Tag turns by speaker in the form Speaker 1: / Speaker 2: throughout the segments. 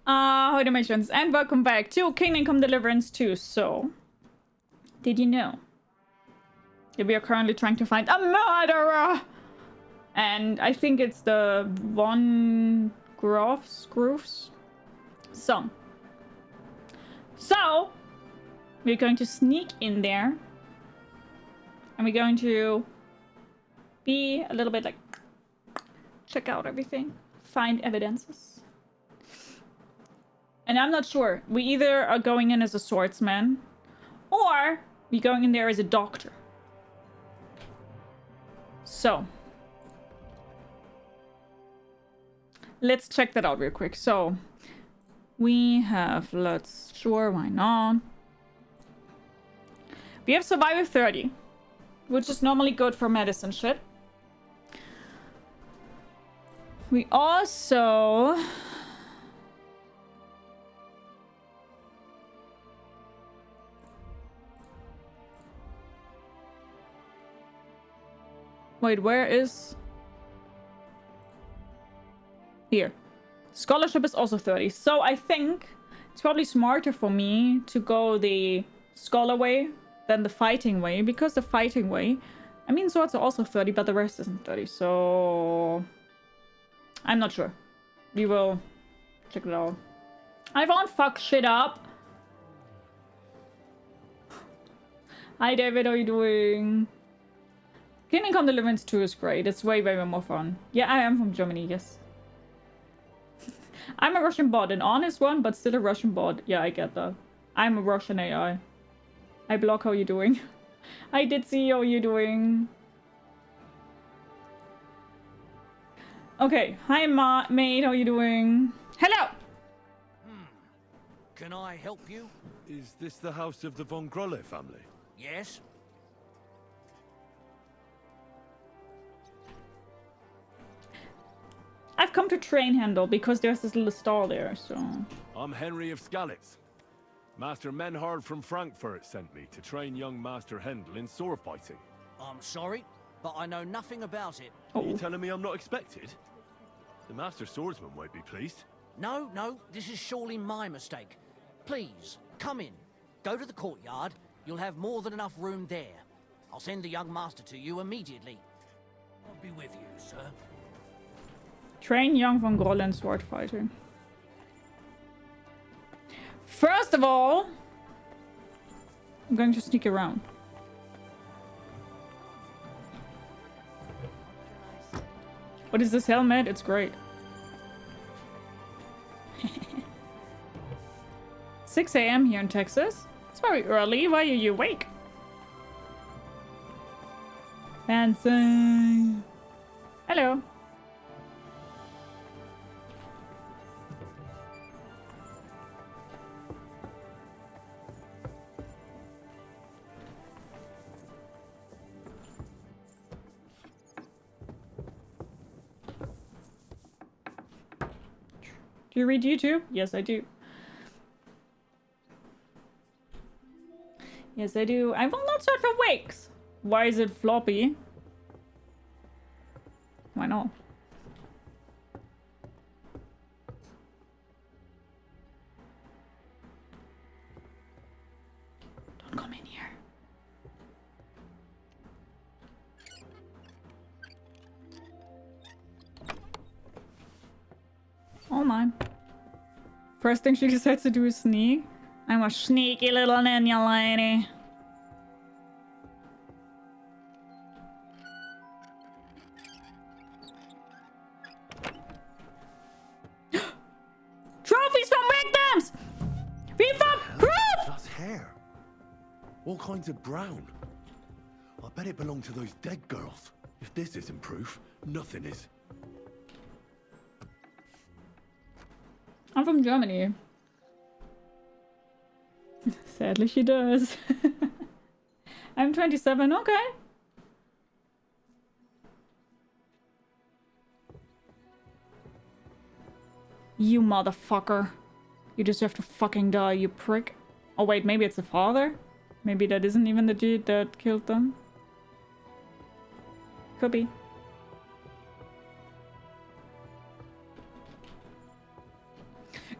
Speaker 1: Ahoy dalmatians, and welcome back to Kingdom Come Deliverance II. So, did you know that we are currently trying to find a murderer? And I think it's the Von Grooves song. So, we're going to sneak in there. And we're going to be a little bit like, check out everything. Find evidences. And I'm not sure. We either are going in as a swordsman, or we're going in there as a doctor. So, let's check that out real quick. So, we have, sure, why not? We have Survivor 30, which is normally good for medicine shit. We also... Wait, where is... Here. Scholarship is also 30. So I think it's probably smarter for me to go the scholar way than the fighting way. Because the fighting way... I mean, swords are also 30, but the rest isn't 30. So... I'm not sure. We will check it out. I won't fuck shit up. Hi, David. How are you doing? Kingdom Come Deliverance II is great. It's way, way more fun. Yeah, I am from Germany, yes. I'm a Russian bot. An honest one, but still a Russian bot. Yeah, I get that. I'm a Russian AI. Hi, Block. How are you doing? I did see how you doing. Okay. Hi, mate. How are you doing? Hello!
Speaker 2: Can I help you?
Speaker 3: Is this the house of the Von Grolle family?
Speaker 2: Yes?
Speaker 1: I've come to train Handel because there's this little stall there, so...
Speaker 3: I'm Henry of Skalitz. Master Menhard from Frankfurt sent me to train young Master Hendel in sword fighting.
Speaker 2: I'm sorry, but I know nothing about it.
Speaker 3: Are you telling me I'm not expected? The Master Swordsman won't be pleased.
Speaker 2: No, this is surely my mistake. Please, come in. Go to the courtyard. You'll have more than enough room there. I'll send the young master to you immediately. I'll be with you, sir.
Speaker 1: Train young Von Grolle in sword fighting. First of all, I'm going to sneak around. What is this helmet? It's great. 6 a.m. here in Texas. It's very early. Why are you awake? Fancy. Hello. Do you read YouTube? Yes, I do. Yes, I do. I will not search for wigs. Why is it floppy? Why not? Don't come in here. Oh my. First thing she decides to do is sneak. I'm a sneaky little ninja lady. Trophies from victims! We found proof!
Speaker 3: That's hair. All kinds of brown. I bet it belonged to those dead girls. If this isn't proof, nothing is.
Speaker 1: I'm from Germany. Sadly, she does. I'm 27, okay. You motherfucker. You deserve to fucking die, you prick. Oh wait, maybe it's the father? Maybe that isn't even the dude that killed them. Could be.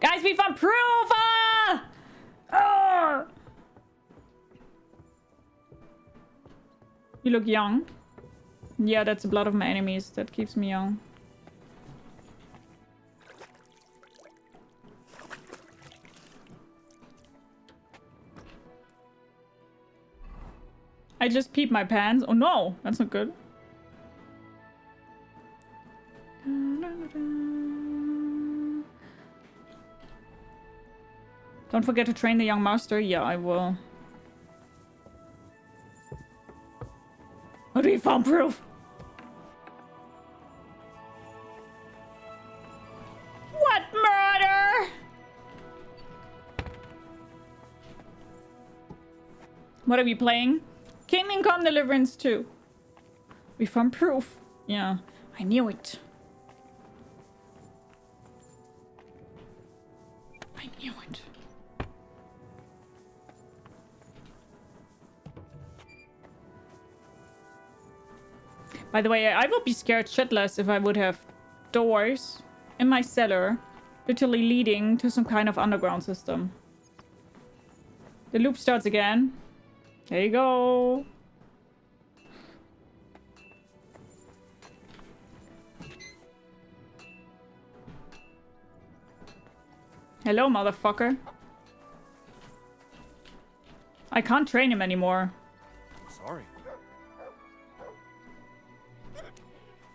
Speaker 1: Guys, we found proof! Ah! Ah! You look young. Yeah, that's the blood of my enemies. That keeps me young. I just peed my pants. Oh no, that's not good. Don't forget to train the young master. Yeah, I will. How do you found proof? What murder? What are we playing? Kingdom Come Deliverance II. We found proof. Yeah, I knew it. I knew it. By the way, I would be scared shitless if I would have doors in my cellar literally leading to some kind of underground system. The loop starts again. There you go. Hello, motherfucker. I can't train him anymore.
Speaker 4: Sorry.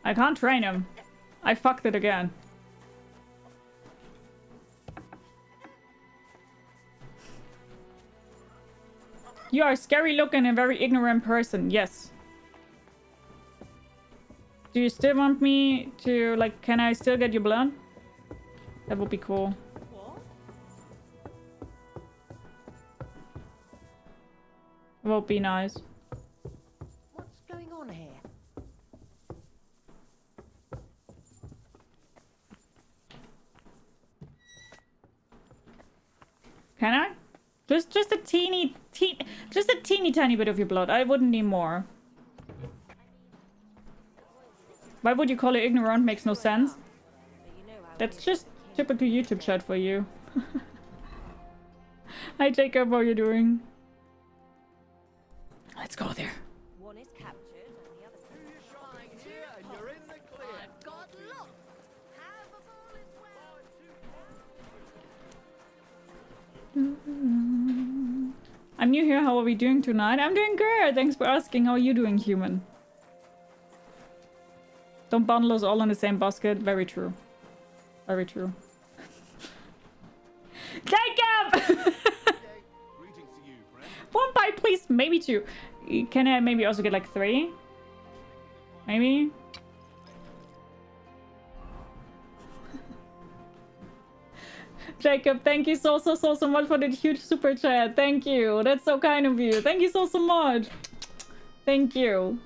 Speaker 1: I can't train him. I fucked it again. You are a scary looking and very ignorant person. Yes. Do you still want me to, like, can I still get your blood? That would be cool. It would be nice.
Speaker 5: What's going on here?
Speaker 1: Can I? Just a teeny tiny bit of your blood. I wouldn't need more. Why would you call it ignorant? Makes no sense. That's just typical YouTube chat for you. Hi Jacob, how are you doing? Let's go there.
Speaker 5: One is captured and the other
Speaker 1: I'm new here. How are we doing tonight? I'm doing good. Thanks for asking. How are you doing, human? Don't bundle us all in the same basket. Very true. Very true. Jacob! One bite, please. Maybe two. Can I maybe also get like 3? Maybe? Jacob, thank you so much for the huge super chat. Thank you. That's so kind of you. Thank you so much. Thank you.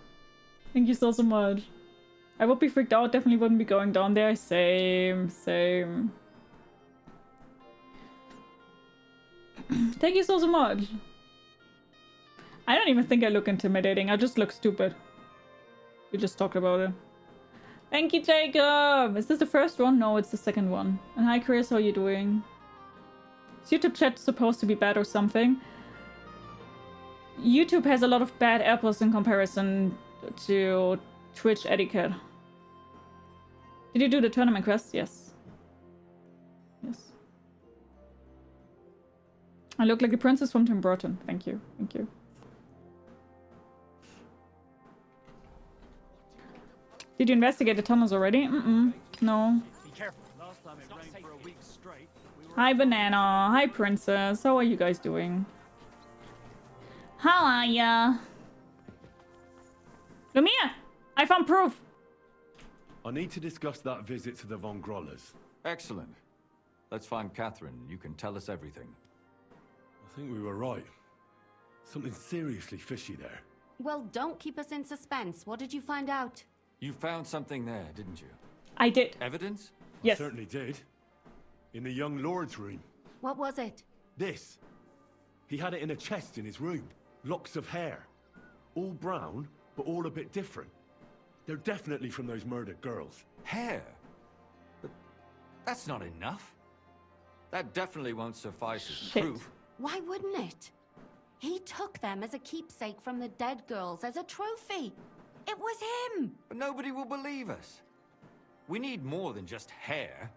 Speaker 1: Thank you so much. I would be freaked out. Definitely wouldn't be going down there. Same. Thank you so much. I don't even think I look intimidating. I just look stupid. We just talked about it. Thank you, Jacob! Is this the first one? No, it's the second one. And hi, Chris. How are you doing? Is YouTube chat supposed to be bad or something? YouTube has a lot of bad apples in comparison to Twitch etiquette. Did you do the tournament quest? Yes. Yes. I look like a princess from Tim Burton. Thank you. Thank you. Did you investigate the tunnels already? No.
Speaker 4: Be careful. Last time it rained for a week straight.
Speaker 1: Hi, Banana. Hi, Princess. How are you guys doing? How are ya? Lumia! I found proof!
Speaker 3: I need to discuss that visit to the Von Grollers.
Speaker 6: Excellent. Let's find Catherine. You can tell us everything.
Speaker 3: I think we were right. Something seriously fishy there.
Speaker 7: Well, don't keep us in suspense. What did you find out?
Speaker 6: You found something there, didn't you?
Speaker 1: I did.
Speaker 6: Evidence?
Speaker 1: Yes.
Speaker 3: I certainly did. In the young lord's room.
Speaker 7: What was it?
Speaker 3: This. He had it in a chest in his room. Locks of hair. All brown, but all a bit different. They're definitely from those murdered girls.
Speaker 6: Hair? But that's not enough. That definitely won't suffice as
Speaker 1: Shit.
Speaker 6: proof.
Speaker 7: Why wouldn't it? He took them as a keepsake from the dead girls as a trophy. It was him.
Speaker 6: But nobody will believe us. We need more than just hair.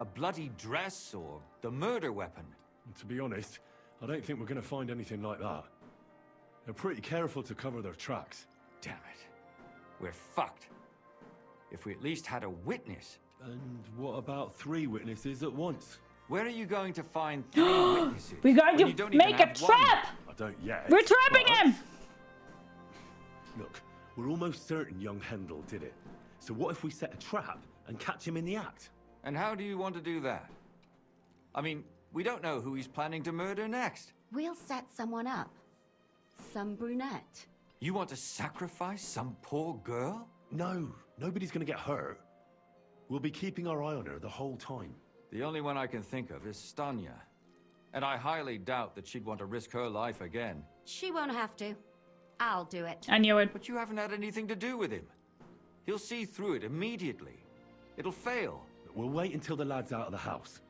Speaker 6: A bloody dress or the murder weapon.
Speaker 3: To be honest, I don't think we're going to find anything like that. They're pretty careful to cover their tracks.
Speaker 6: Damn it. We're fucked. If we at least had a witness.
Speaker 3: And what about 3 witnesses at once?
Speaker 6: Where are you going to find 3 witnesses?
Speaker 1: We're going
Speaker 6: when you
Speaker 1: to
Speaker 6: don't even
Speaker 1: make a
Speaker 6: have one?
Speaker 1: trap!
Speaker 3: I don't yet.
Speaker 1: We're trapping
Speaker 3: but-
Speaker 1: him!
Speaker 3: Look, we're almost certain young Hendel did it. So what if we set a trap and catch him in the act?
Speaker 6: And how do you want to do that? I mean, we don't know who he's planning to murder next.
Speaker 7: We'll set someone up. Some brunette.
Speaker 6: You want to sacrifice some poor girl?
Speaker 3: No, nobody's going to get hurt. We'll be keeping our eye on her the whole time.
Speaker 6: The only one I can think of is Stanya. And I highly doubt that she'd want to risk her life again.
Speaker 7: She won't have to. I'll do it.
Speaker 1: I knew it.
Speaker 6: But you haven't had anything to do with him. He'll see through it immediately. It'll fail.
Speaker 3: We'll wait until the lad's out of the house.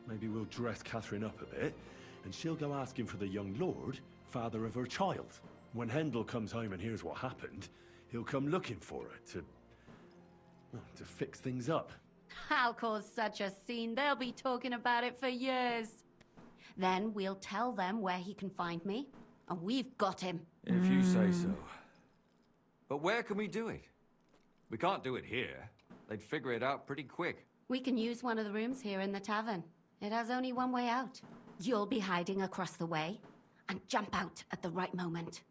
Speaker 3: Maybe we'll dress Catherine up a bit, and she'll go asking for the young lord, father of her child. When Hendel comes home and hears what happened, he'll come looking for her to fix things up.
Speaker 7: I'll cause such a scene, they'll be talking about it for years. Then we'll tell them where he can find me, and we've got him.
Speaker 6: If you say so. But where can we do it? We can't do it here. They'd figure it out pretty quick.
Speaker 7: We can use one of the rooms here in the tavern. It has only one way out. You'll be hiding across the way, and jump out at the right moment.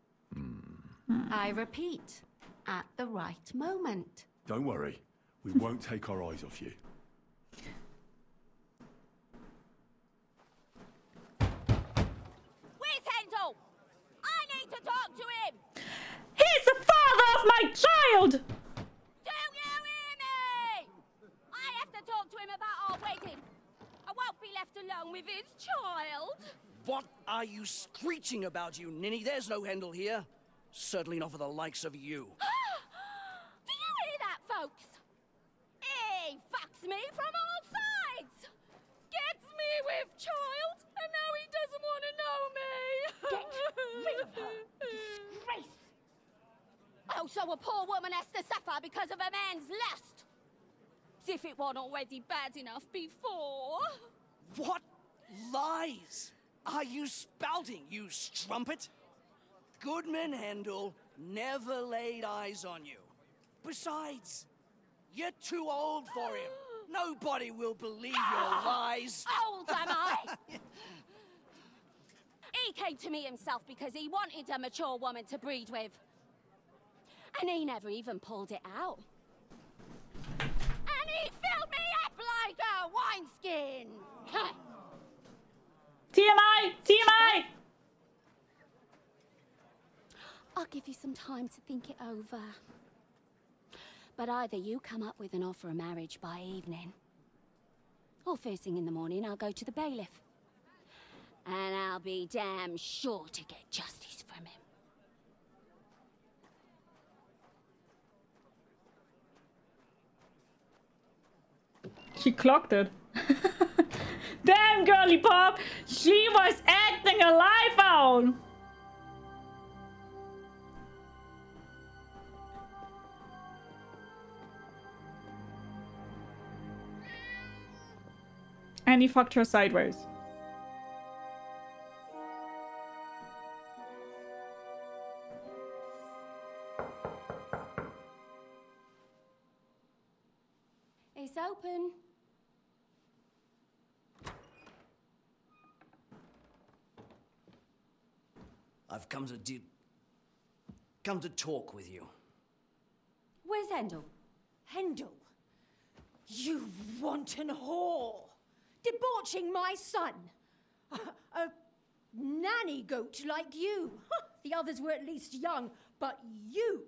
Speaker 7: I repeat, at the right moment.
Speaker 3: Don't worry, we won't take our eyes off you.
Speaker 5: Where's Hendel? I need to talk to him!
Speaker 1: He's the father of my child!
Speaker 5: Do you hear me? I have to talk to him about our wedding. I won't be left alone with his child.
Speaker 2: What are you screeching about, you ninny? There's no Hendel here. Certainly not for the likes of you.
Speaker 5: Do you hear that, folks? He fucks me from all sides. Gets me with child, and now he doesn't want to know me. Get rid of her. Disgrace. Oh, so a poor woman has to suffer because of a man's lust. As if it wasn't already bad enough before.
Speaker 2: What lies are you spouting, you strumpet? Goodman Hendel never laid eyes on you. Besides, you're too old for him. Nobody will believe your lies.
Speaker 5: Old am I? He came to me himself because he wanted a mature woman to breed with. And he never even pulled it out. And he filled me up like a wineskin.
Speaker 1: TMI! TMI!
Speaker 5: I'll give you some time to think it over. But either you come up with an offer of marriage by evening, or first thing in the morning I'll go to the bailiff. And I'll be damn sure to get justice from him.
Speaker 1: She clocked it. Damn, girly pop! She was acting her life out! And he fucked her sideways.
Speaker 5: It's open.
Speaker 2: I've come to talk with you.
Speaker 5: Where's Hendel?
Speaker 8: Hendel, you wanton whore! Debauching my son! A nanny goat like you! The others were at least young, but you!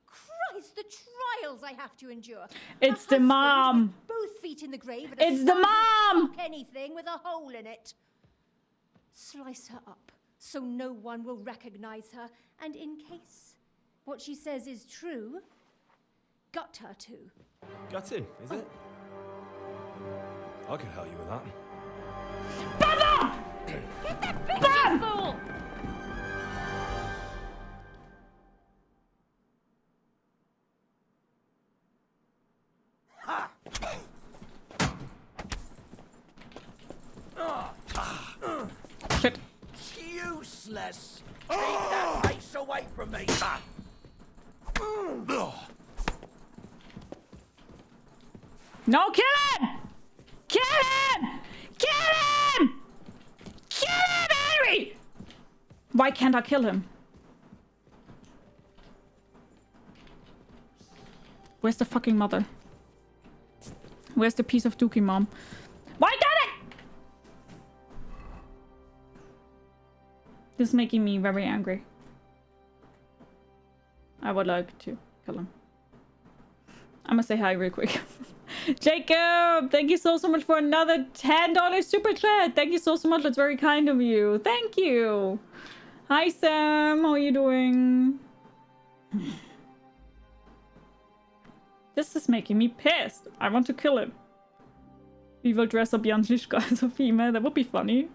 Speaker 8: Christ, the trials I have to endure!
Speaker 1: It's
Speaker 8: A
Speaker 1: the
Speaker 8: husband
Speaker 1: mom.
Speaker 8: with both feet in the grave and a
Speaker 1: It's the
Speaker 8: son who'll
Speaker 1: mom.
Speaker 8: fuck anything with a hole in it. Slice her up so no one will recognize her, and in case what she says is true, gut her too.
Speaker 9: Gutting, is it?
Speaker 3: I can help you with that.
Speaker 5: Get that bitch, you fool!
Speaker 1: Shit.
Speaker 2: Useless! Keep that face away from me!
Speaker 1: No, kill him! Kill him! Kill him! Kill him, Henry! Why can't I kill him? Where's the fucking mother? Where's the piece of dookie mom? Why can't I? This is making me very angry. I would like to kill him. I'm gonna say hi real quick. Jacob, thank you so much for another $10 super chat. Thank you so much. That's very kind of you. Thank you. Hi, Sam. How are you doing? This is making me pissed. I want to kill him. We will dress up Jan Žižka as a female. That would be funny.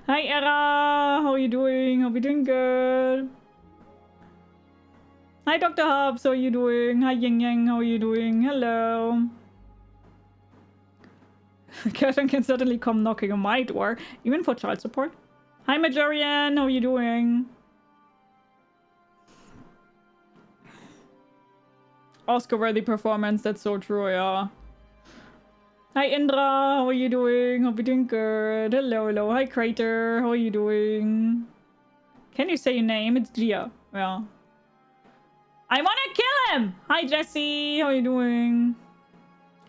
Speaker 1: Hi, Era. How are you doing? Hope you're doing good. Hi, Dr. Hobbs. How are you doing? Hi, Yang Yang. How are you doing? Hello. Kevin can certainly come knocking on my door, even for child support. Hi, Majorian. How are you doing? Oscar-worthy performance. That's so true, yeah. Hi, Indra. How are you doing? Hope you're doing good. Hello, hello. Hi, Crater. How are you doing? Can you say your name? It's Gia. Yeah. I want to kill him! Hi, Jesse. How are you doing?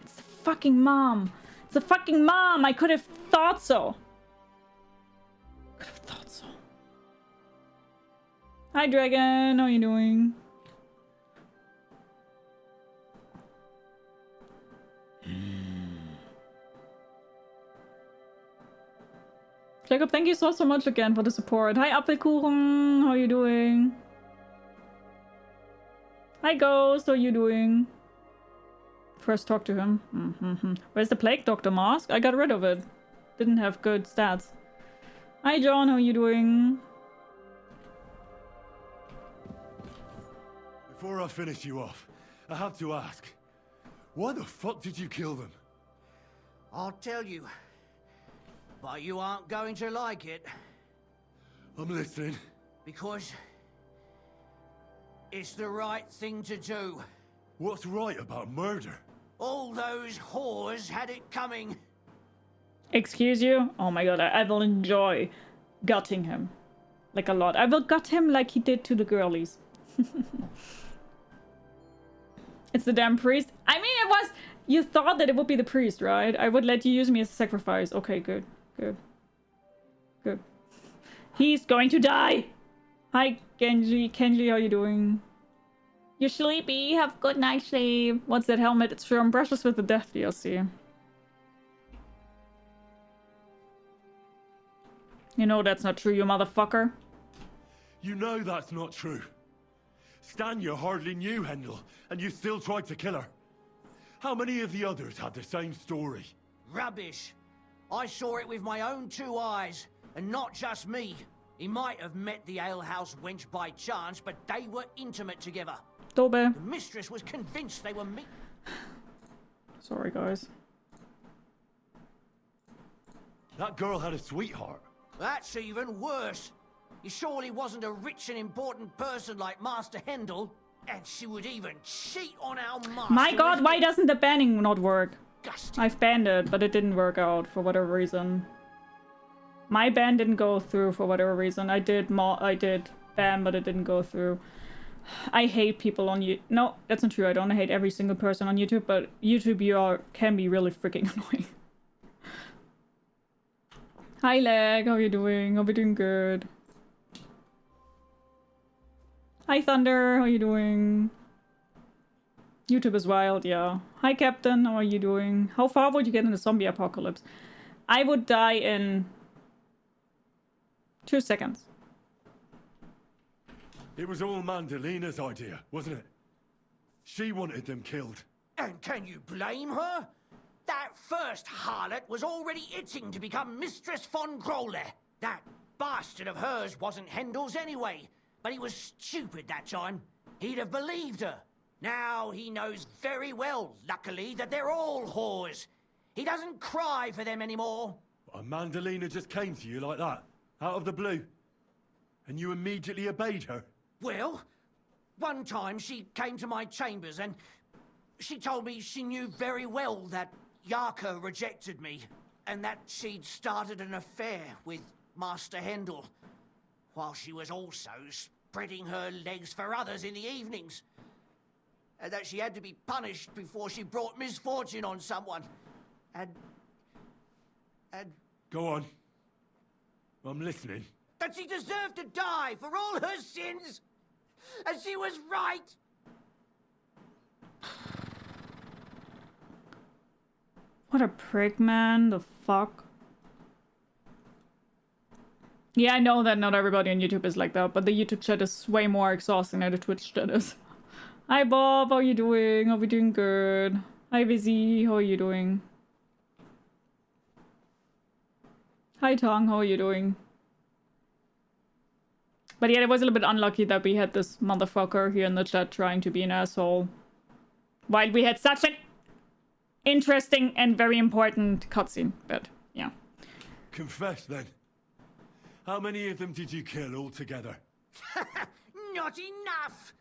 Speaker 1: It's the fucking mom. It's the fucking mom. I could have thought so. Could have thought so. Hi, Dragon. How are you doing? Jacob, thank you so much again for the support. Hi, Apfelkuchen. How are you doing? Hi, Ghost. How are you doing? First talk to him. Where's the plague doctor mask? I got rid of it. Didn't have good stats. Hi, John. How are you doing?
Speaker 3: Before I finish you off, I have to ask, why the fuck did you kill them?
Speaker 2: I'll tell you. But you aren't going to like it.
Speaker 3: I'm listening.
Speaker 2: Because it's the right thing to do.
Speaker 3: What's right about murder?
Speaker 2: All those whores had it coming.
Speaker 1: Excuse you? Oh my god, I will enjoy gutting him. Like a lot. I will gut him like he did to the girlies. It's the damn priest. I mean, it was... You thought that it would be the priest, right? I would let you use me as a sacrifice. Okay, good. Good. Good. He's going to die! Hi, Kenji. Kenji, how you doing? You sleepy? Have good night sleep. What's that helmet? It's from Brushes with the Death DLC. You know that's not true, you motherfucker.
Speaker 3: You know that's not true. Stan you hardly knew Hendel, and you still tried to kill her. How many of the others had the same story?
Speaker 2: Rubbish. I saw it with my own 2 eyes, and not just me. He might have met the alehouse wench by chance, but they were intimate together.
Speaker 1: Tobe.
Speaker 2: The mistress was convinced they were me.
Speaker 1: Sorry, guys.
Speaker 3: That girl had a sweetheart.
Speaker 2: That's even worse. He surely wasn't a rich and important person like Master Hendel. And she would even cheat on our master.
Speaker 1: My god, why doesn't the banning not work?
Speaker 2: Disgusting.
Speaker 1: I've banned it, but it didn't work out for whatever reason. My ban didn't go through for whatever reason. I did ban, but it didn't go through. I hate people on YouTube. No, that's not true. I don't hate every single person on YouTube, but YouTube can be really freaking annoying. Hi, Leg. How are you doing? Hope you're doing good. Hi, Thunder. How are you doing? YouTube is wild, yeah. Hi, Captain. How are you doing? How far would you get in the zombie apocalypse? I would die in 2 seconds.
Speaker 3: It was all Mandalina's idea, wasn't it? She wanted them killed.
Speaker 2: And can you blame her? That first harlot was already itching to become Mistress von Growler. That bastard of hers wasn't Hendel's anyway, but he was stupid that time. He'd have believed her. Now he knows very well, luckily, that they're all whores. He doesn't cry for them anymore.
Speaker 3: And Mandalina just came to you like that, out of the blue. And you immediately obeyed her?
Speaker 2: Well, one time she came to my chambers and she told me she knew very well that Yarka rejected me and that she'd started an affair with Master Hendel, while she was also spreading her legs for others in the evenings. And that she had to be punished before she brought misfortune on someone. And...
Speaker 3: Go on. I'm listening.
Speaker 2: That she deserved to die for all her sins! And she was right!
Speaker 1: What a prick, man. The fuck? Yeah, I know that not everybody on YouTube is like that, but the YouTube chat is way more exhausting than the Twitch chat is. Hi Bob, how are you doing? Hope you're doing good. Hi Vizzy, how are you doing? Hi Tong, how are you doing? But yeah, it was a little bit unlucky that we had this motherfucker here in the chat trying to be an asshole. While we had such an interesting and very important cutscene, but yeah.
Speaker 3: Confess then. How many of them did you kill altogether?
Speaker 2: Not enough!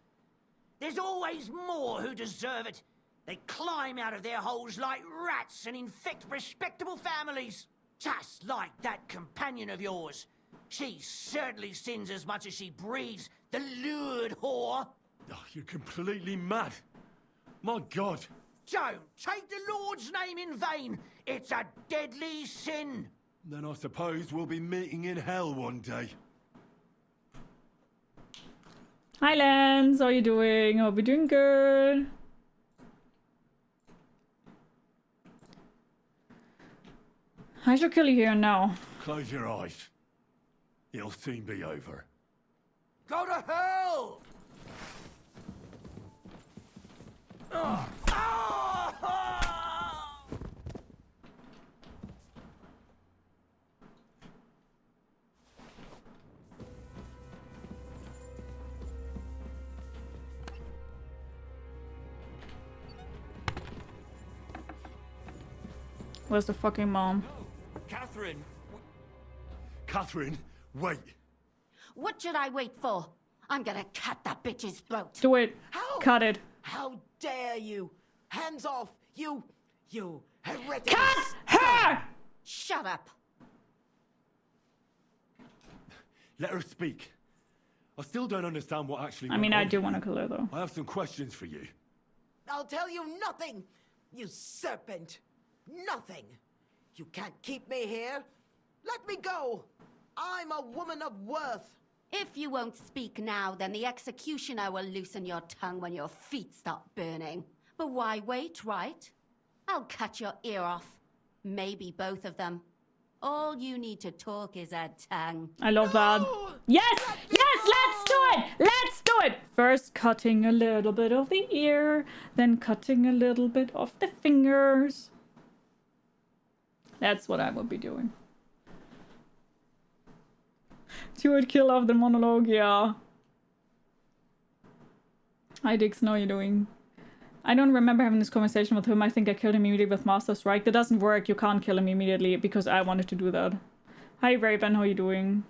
Speaker 2: There's always more who deserve it. They climb out of their holes like rats and infect respectable families. Just like that companion of yours. She certainly sins as much as she breathes, the lured whore.
Speaker 3: Oh, you're completely mad. My God.
Speaker 2: Don't take the Lord's name in vain. It's a deadly sin.
Speaker 3: Then I suppose we'll be meeting in hell one day.
Speaker 1: Hi Lance, how are you doing? Hope you're doing good. I shall kill you here now.
Speaker 3: Close your eyes. It'll soon be over.
Speaker 2: Go to hell! Ah!
Speaker 1: Where's the fucking mom?
Speaker 6: Catherine!
Speaker 3: Catherine, wait.
Speaker 7: What should I wait for? I'm gonna cut that bitch's throat.
Speaker 1: Do it.
Speaker 9: How?
Speaker 1: Cut it.
Speaker 9: How dare you? Hands off, you heretic!
Speaker 1: Cut her!
Speaker 7: Shut up.
Speaker 3: Let her speak. I still don't understand what actually
Speaker 1: I mean,
Speaker 3: went
Speaker 1: I
Speaker 3: on
Speaker 1: do
Speaker 3: here.
Speaker 1: want to kill her though.
Speaker 3: I have some questions for you.
Speaker 9: I'll tell you nothing, you serpent. Nothing. You can't keep me here. Let me go. I'm a woman of worth.
Speaker 7: If you won't speak now, then the executioner will loosen your tongue when your feet start burning. But why wait, right? I'll cut your ear off. Maybe both of them. All you need to talk is a tongue.
Speaker 1: I love that. Yes! Yes! Let's do it! Let's do it! First cutting a little bit of the ear, then cutting a little bit of the fingers. That's what I would be doing. Do it, kill off the monologue, yeah. Hi Dix, how are you doing? I don't remember having this conversation with him. I think I killed him immediately with Master Strike. That doesn't work. You can't kill him immediately because I wanted to do that. Hi Raven, how are you doing?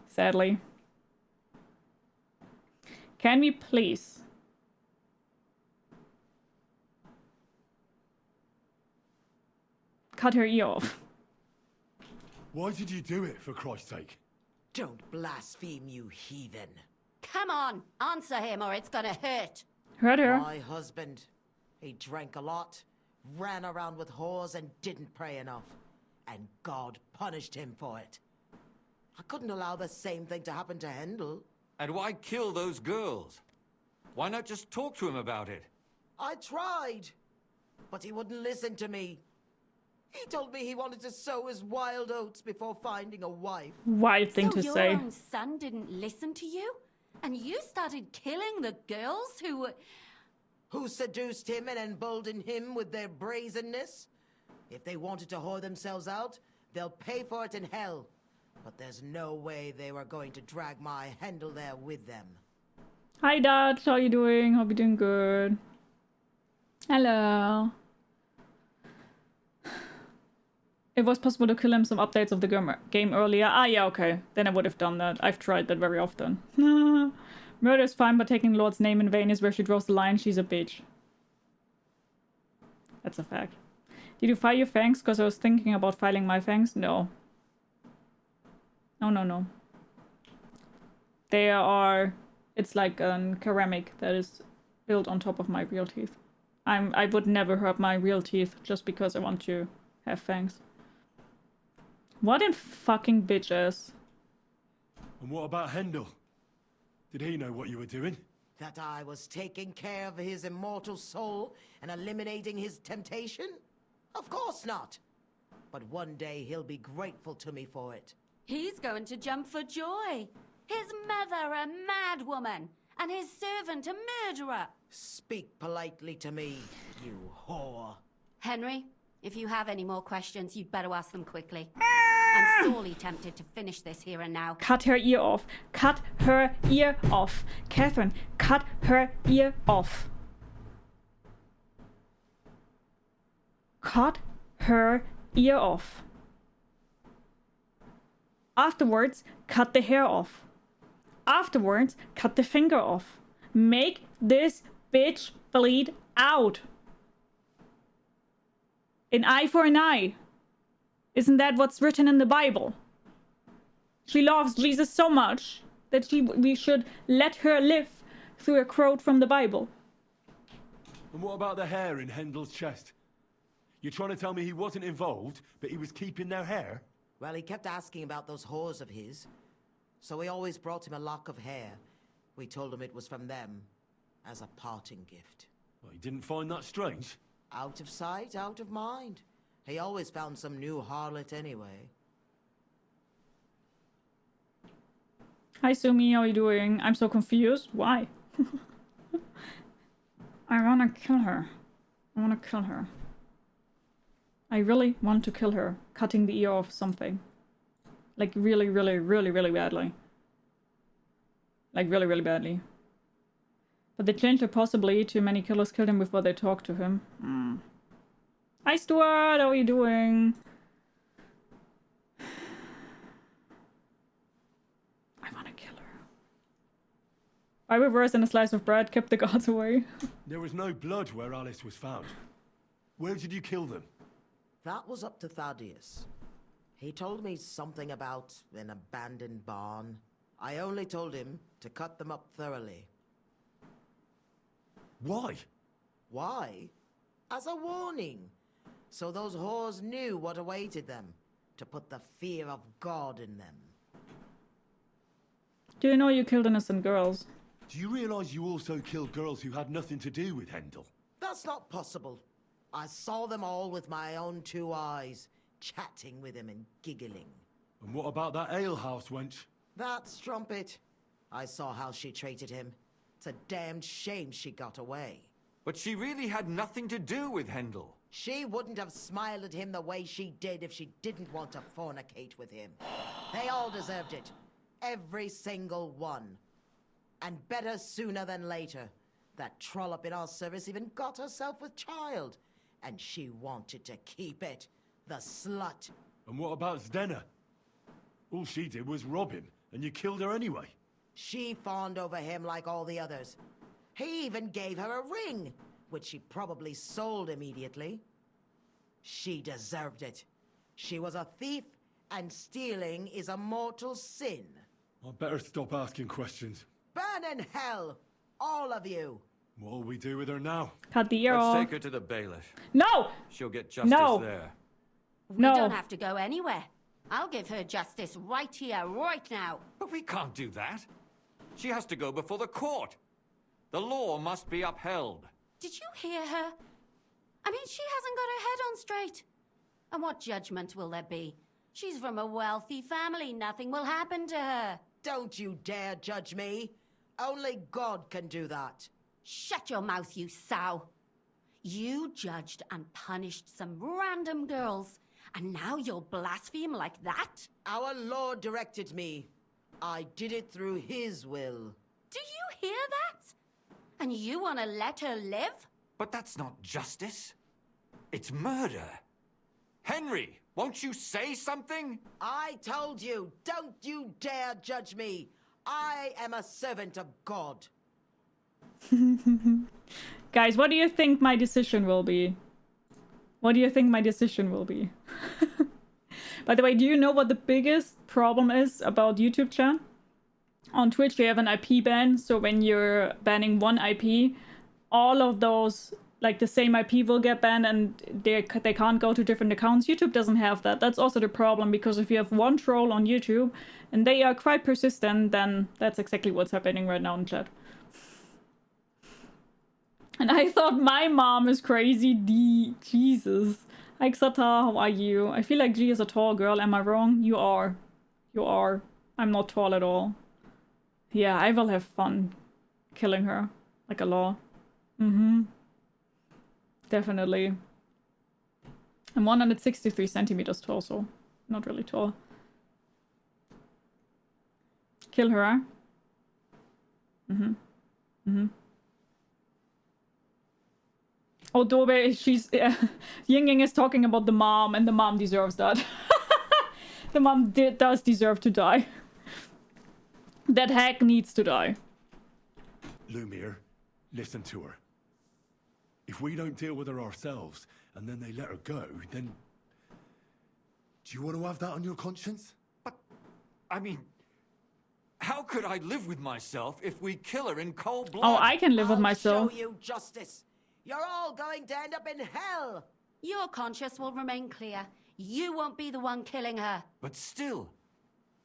Speaker 1: Sadly. Can we please? Cut her ear off.
Speaker 3: Why did you do it, for Christ's sake?
Speaker 9: Don't blaspheme, you heathen.
Speaker 7: Come on, answer him or it's gonna hurt.
Speaker 1: Hurt her.
Speaker 9: My husband, he drank a lot, ran around with whores and didn't pray enough. And God punished him for it. I couldn't allow the same thing to happen to Hendel.
Speaker 6: And why kill those girls? Why not just talk to him about it?
Speaker 9: I tried, but he wouldn't listen to me. He told me he wanted to sow his wild oats before finding a wife.
Speaker 1: Wild thing to
Speaker 7: So
Speaker 1: say.
Speaker 7: your own son didn't listen to you? And you started killing the girls who were...
Speaker 9: Who seduced him and emboldened him with their brazenness? If they wanted to whore themselves out, they'll pay for it in hell. But there's no way they were going to drag my Handel there with them.
Speaker 1: Hi, Dad. How are you doing? Hope you're doing good. Hello. It was possible to kill him some updates of the game earlier. Ah, yeah, okay. Then I would have done that. I've tried that very often. Murder is fine, but taking the Lord's name in vain is where she draws the line. She's a bitch. That's a fact. Did you file your fangs? Because I was thinking about filing my fangs. No. No. They are... It's like a ceramic that is built on top of my real teeth. I would never hurt my real teeth just because I want to have fangs. What in fucking bitches?
Speaker 3: And what about Handel? Did he know what you were doing?
Speaker 9: That I was taking care of his immortal soul and eliminating his temptation? Of course not. But one day he'll be grateful to me for it.
Speaker 7: He's going to jump for joy. His mother a mad woman, and his servant a murderer.
Speaker 9: Speak politely to me, you whore.
Speaker 7: Henry, if you have any more questions, you'd better ask them quickly. I'm sorely tempted to finish this here and now.
Speaker 1: Cut her ear off. Cut her ear off. Catherine, cut her ear off. Cut her ear off. Afterwards, cut the hair off. Afterwards, cut the finger off. Make this bitch bleed out. An eye for an eye. Isn't that what's written in the Bible? She loves Jesus so much that we should let her live through a quote from the Bible.
Speaker 3: And what about the hair in Handel's chest? You're trying to tell me he wasn't involved, but he was keeping their hair?
Speaker 9: Well, he kept asking about those whores of his. So we always brought him a lock of hair. We told him it was from them, as a parting gift.
Speaker 3: Well, he didn't find that strange?
Speaker 9: Out of sight, out of mind. He always found some new harlot anyway.
Speaker 1: Hi, Sumi, how are you doing? I'm so confused. Why? I wanna kill her. I wanna kill her. I really want to kill her. Cutting the ear off something. Like really, really, really, really badly. Like really, really badly. But they changed it possibly. Too many killers killed him before they talked to him. Hi, Stuart. How are you doing? I want to kill her. Bible verse and a slice of bread kept the gods away.
Speaker 3: There was no blood where Alice was found. Where did you kill them?
Speaker 9: That was up to Thaddeus. He told me something about an abandoned barn. I only told him to cut them up thoroughly.
Speaker 3: Why?
Speaker 9: Why? As a warning. So those whores knew what awaited them. To put the fear of God in them.
Speaker 1: Do you know you killed innocent girls?
Speaker 3: Do you realize you also killed girls who had nothing to do with Handel?
Speaker 9: That's not possible. I saw them all with my own two eyes, chatting with him and giggling.
Speaker 3: And what about that alehouse wench?
Speaker 9: That strumpet. I saw how she treated him. It's a damned shame she got away.
Speaker 6: But she really had nothing to do with Handel.
Speaker 9: She wouldn't have smiled at him the way she did if she didn't want to fornicate with him. They all deserved it. Every single one. And better sooner than later. That trollop in our service even got herself with child. And she wanted to keep it. The slut.
Speaker 3: And what about Zdenna? All she did was rob him, and you killed her anyway.
Speaker 9: She fawned over him like all the others. He even gave her a ring, which she probably sold immediately. She deserved it. She was a thief, and stealing is a mortal sin.
Speaker 3: I'd better stop asking questions.
Speaker 9: Burn in hell, all of you.
Speaker 3: What'll we do with her now?
Speaker 1: Cut the ear
Speaker 6: Let's
Speaker 1: off.
Speaker 6: take her to the bailiff.
Speaker 1: No!
Speaker 6: She'll get justice
Speaker 1: No.
Speaker 6: there.
Speaker 7: We
Speaker 1: No.
Speaker 7: don't have to go anywhere. I'll give her justice right here, right now.
Speaker 6: But we can't do that. She has to go before the court. The law must be upheld.
Speaker 7: Did you hear her? I mean, she hasn't got her head on straight. And what judgment will there be? She's from a wealthy family. Nothing will happen to her.
Speaker 9: Don't you dare judge me. Only God can do that.
Speaker 7: Shut your mouth, you sow. You judged and punished some random girls, and now you'll blaspheme like that?
Speaker 9: Our Lord directed me. I did it through his will.
Speaker 7: Do you hear that? And you want to let her live?
Speaker 6: But that's not justice. It's murder. Henry, won't you say something?
Speaker 9: I told you, don't you dare judge me. I am a servant of God.
Speaker 1: Guys, what do you think my decision will be? What do you think my decision will be? By the way, do you know what the biggest problem is about YouTube chat? On Twitch, you have an IP ban. So when you're banning one IP, all of those, like the same IP will get banned and they can't go to different accounts. YouTube doesn't have that. That's also the problem, because if you have one troll on YouTube and they are quite persistent, then that's exactly what's happening right now in chat. And I thought my mom is crazy. Jesus. Hi, Xata, how are you? I feel like G is a tall girl. Am I wrong? You are. You are. I'm not tall at all. Yeah, I will have fun killing her. Like a law. Mm-hmm. Definitely. I'm 163 centimeters tall, so not really tall. Kill her, huh? Mm-hmm. Mm-hmm. Oh, Dobe, she's... Ying Ying is talking about the mom, and the mom deserves that. The mom does deserve to die. That hag needs to die.
Speaker 3: Lumiere, listen to her. If we don't deal with her ourselves, and then they let her go, then... Do you want to have that on your conscience?
Speaker 6: But, I mean... How could I live with myself if we kill her in cold blood?
Speaker 1: Oh, I can live with myself.
Speaker 9: I'll show you justice. You're all going to end up in hell.
Speaker 7: Your conscience will remain clear. You won't be the one killing her.
Speaker 6: But still,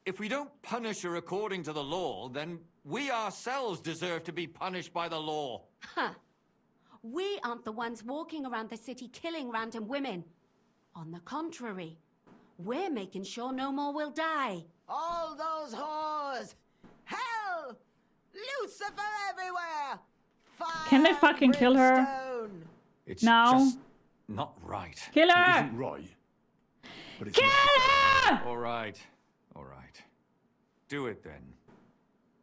Speaker 6: if we don't punish her according to the law, then we ourselves deserve to be punished by the law.
Speaker 7: Huh. We aren't the ones walking around the city killing random women. On the contrary, we're making sure no more will die.
Speaker 9: All those whores. Hell! Lucifer everywhere! Fire.
Speaker 1: Can they fucking kill her?
Speaker 9: Brimstone.
Speaker 6: It's
Speaker 1: No.
Speaker 6: just not right.
Speaker 1: Kill
Speaker 3: It
Speaker 1: her!
Speaker 3: isn't right. But it's
Speaker 1: Kill
Speaker 3: necessary.
Speaker 1: her!
Speaker 6: All right. All right. Do it then.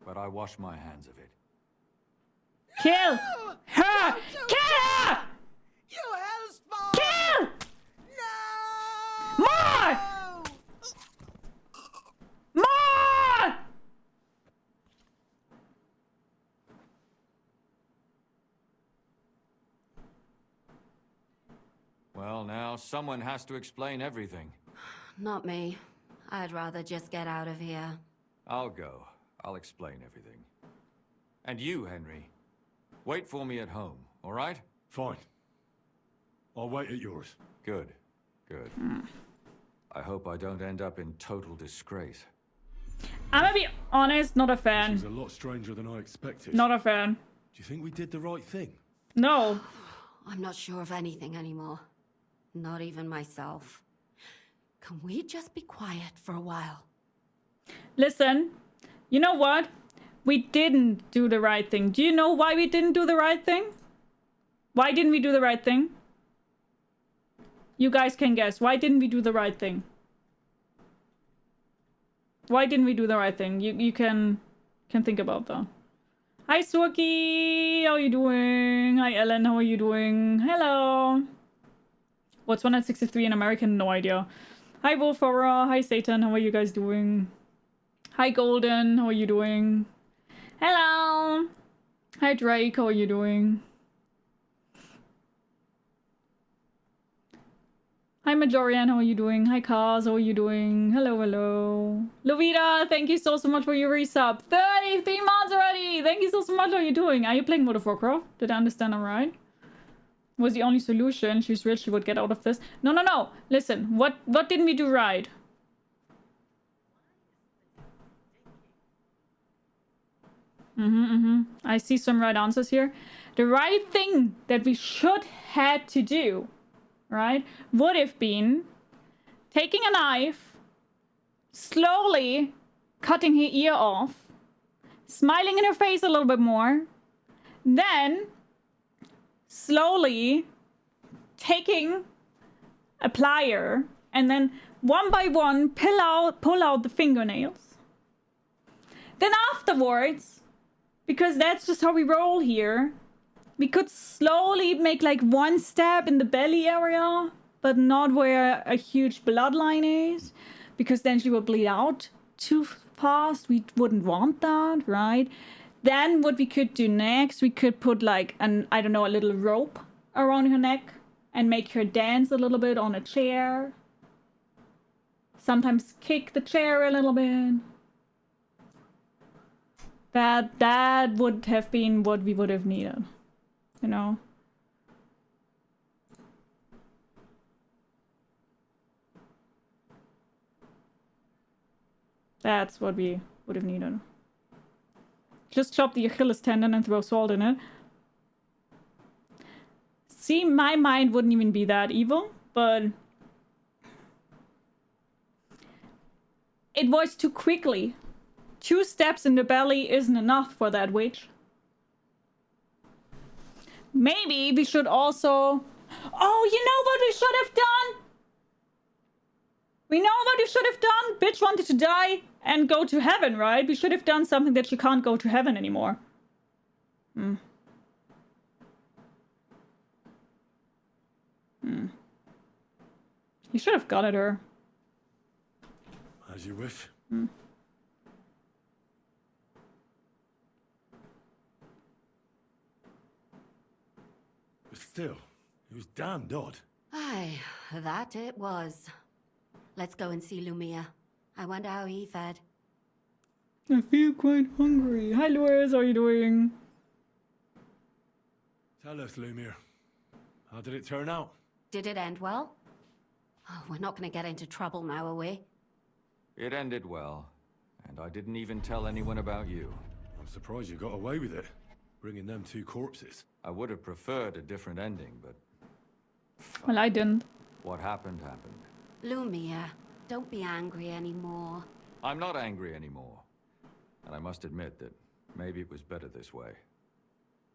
Speaker 6: But I wash my hands of it.
Speaker 1: Kill her!
Speaker 9: Don't do
Speaker 1: Kill her!
Speaker 9: You hellspawn!
Speaker 1: Kill!
Speaker 9: No!
Speaker 1: More! More!
Speaker 6: Well, now someone has to explain everything.
Speaker 7: Not me. I'd rather just get out of here.
Speaker 6: I'll go. I'll explain everything. And you, Henry, wait for me at home, all right?
Speaker 3: Fine. I'll wait at yours.
Speaker 6: Good. Good. I hope I don't end up in total disgrace.
Speaker 1: I'm gonna be honest, not a
Speaker 3: She's
Speaker 1: fan.
Speaker 3: a lot stranger than I expected.
Speaker 1: Not a fan.
Speaker 3: Do you think we did the right thing?
Speaker 1: No.
Speaker 7: I'm not sure of anything anymore. Not even myself. Can we just be quiet for a while?
Speaker 1: Listen, you know what? We didn't do the right thing. Do you know why we didn't do the right thing? Why didn't we do the right thing? You guys can guess. Why didn't we do the right thing? Why didn't we do the right thing? You can think about that. Hi, Suki. How are you doing? Hi, Ellen. How are you doing? Hello. What's 163 in American? No idea. Hi, Wolfora. Hi, Satan. How are you guys doing? Hi, Golden. How are you doing? Hello. Hi, Drake. How are you doing? Hi, Majorian. How are you doing? Hi, Kaz. How are you doing? Hello, hello. Lovita, thank you so much for your resub. 33 months already. Thank you so much. How are you doing? Are you playing World of Warcraft? Did I understand all right? Was the only solution. She's rich. She would get out of this. No, no, no. Listen. What didn't we do right? I see some right answers here. The right thing that we should had to do, right, would have been taking a knife, slowly cutting her ear off, smiling in her face a little bit more, Then, slowly taking a plier and then one by one pull out the fingernails. Then afterwards, because that's just how we roll here, we could slowly make like one stab in the belly area, but not where a huge bloodline is, because then she would bleed out too fast. We wouldn't want that, right? Then what we could do next, we could put like I don't know, a little rope around her neck and make her dance a little bit on a chair. Sometimes kick the chair a little bit. That would have been what we would have needed, you know? That's what we would have needed. Just chop the Achilles tendon and throw salt in it. See, my mind wouldn't even be that evil, but it was too quickly. 2 steps in the belly isn't enough for that witch. Maybe we should also... Oh, you know what we should have done? We know what we should have done? Bitch wanted to die and go to heaven, right? We should have done something that she can't go to heaven anymore. You should have got at her.
Speaker 3: As you wish. But still, it was damned odd.
Speaker 7: Aye, that it was. Let's go and see Lumia. I wonder how he fared.
Speaker 1: I feel quite hungry. Hi, Louis, how are you doing?
Speaker 3: Tell us, Lumiere. How did it turn out?
Speaker 7: Did it end well? Oh, we're not going to get into trouble now, are we?
Speaker 6: It ended well, and I didn't even tell anyone about you.
Speaker 3: I'm surprised you got away with it, bringing them 2 corpses.
Speaker 6: I would have preferred a different ending, but...
Speaker 1: Well, I didn't.
Speaker 6: What happened, happened.
Speaker 7: Lumia, don't be angry anymore.
Speaker 6: I'm not angry anymore. And I must admit that maybe it was better this way.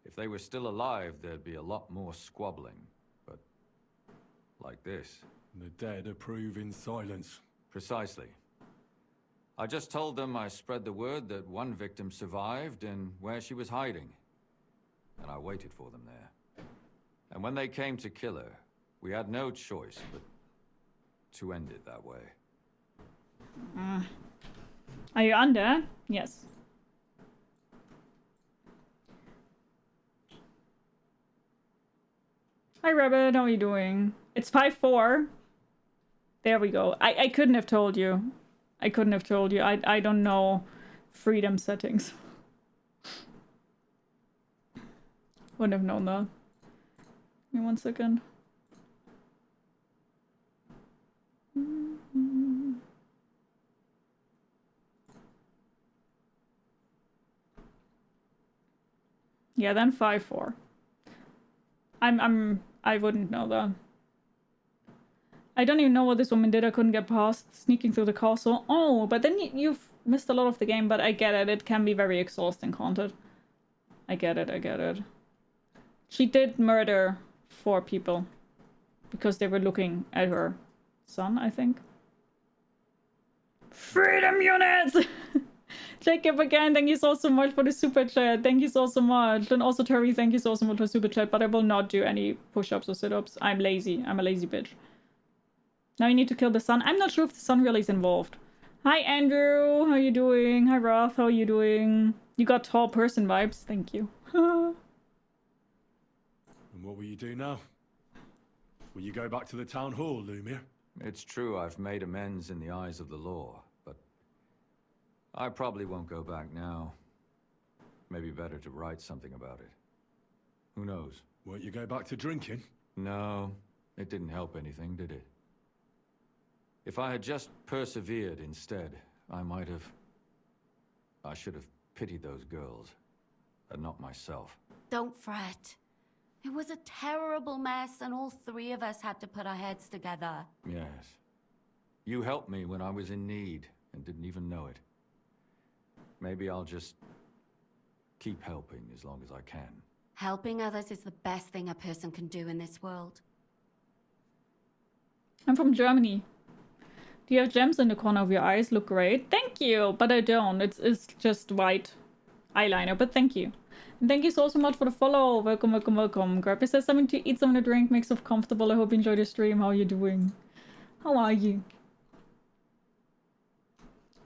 Speaker 6: If they were still alive, there'd be a lot more squabbling. But... like this.
Speaker 3: The dead approve in silence.
Speaker 6: Precisely. I just told them I spread the word that one victim survived and where she was hiding. And I waited for them there. And when they came to kill her, we had no choice but to end it that way.
Speaker 1: Are you under? Yes. Hi, Rabbit. How are you doing? It's 5-4. There we go. I couldn't have told you. I couldn't have told you. I don't know freedom settings. Wouldn't have known that. Give me 1 second. Yeah, then 5-4. I wouldn't know that. I don't even know what this woman did. I couldn't get past sneaking through the castle. Oh, but then you've missed a lot of the game, but I get it. It can be very exhausting, can't it? I get it, I get it. She did murder 4 people because they were looking at her son, I think. Freedom units! Jacob, again, thank you so much for the super chat. Thank you so much. And also, Terry, thank you so much for the super chat. But I will not do any push-ups or sit-ups. I'm lazy. I'm a lazy bitch. Now you need to kill the sun. I'm not sure if the sun really is involved. Hi, Andrew. How you doing? Hi, Roth. How are you doing? You got tall person vibes. Thank you.
Speaker 3: And what will you do now? Will you go back to the town hall, Lumiere?
Speaker 6: It's true I've made amends in the eyes of the law, but I probably won't go back now. Maybe better to write something about it. Who knows?
Speaker 3: Won't you go back to drinking?
Speaker 6: No, it didn't help anything, did it? If I had just persevered instead, I should have pitied those girls, and not myself.
Speaker 7: Don't fret. It was a terrible mess, and all 3 of us had to put our heads together.
Speaker 6: Yes. You helped me when I was in need, and didn't even know it. Maybe I'll just keep helping as long as I can.
Speaker 7: Helping others is the best thing a person can do in this world.
Speaker 1: I'm from Germany. Do you have gems in the corner of your eyes? Look great. Thank you, but I don't. It's just white eyeliner, but thank you. And thank you so much for the follow. Welcome, welcome, welcome. Grab yourself something to eat, something to drink, make yourself comfortable. I hope you enjoy the stream. How are you doing? How are you?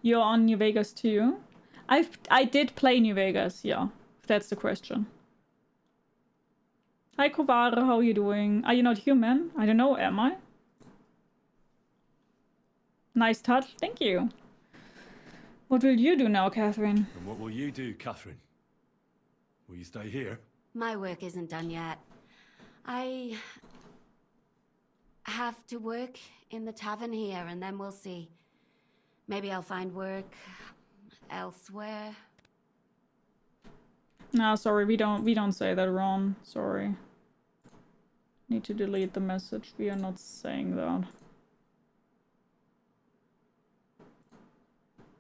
Speaker 1: You're on New Vegas too? I did play New Vegas, yeah. If that's the question. Hi Kovara, how are you doing? Are you not human? I don't know, am I? Nice touch, thank you. What will you do now, Catherine?
Speaker 3: And what will you do, Catherine? Will you stay here?
Speaker 7: My work isn't done yet. I have to work in the tavern here, and then we'll see. Maybe I'll find work elsewhere.
Speaker 1: No, sorry, we don't say that, Ron. Sorry. Need to delete the message. We are not saying that.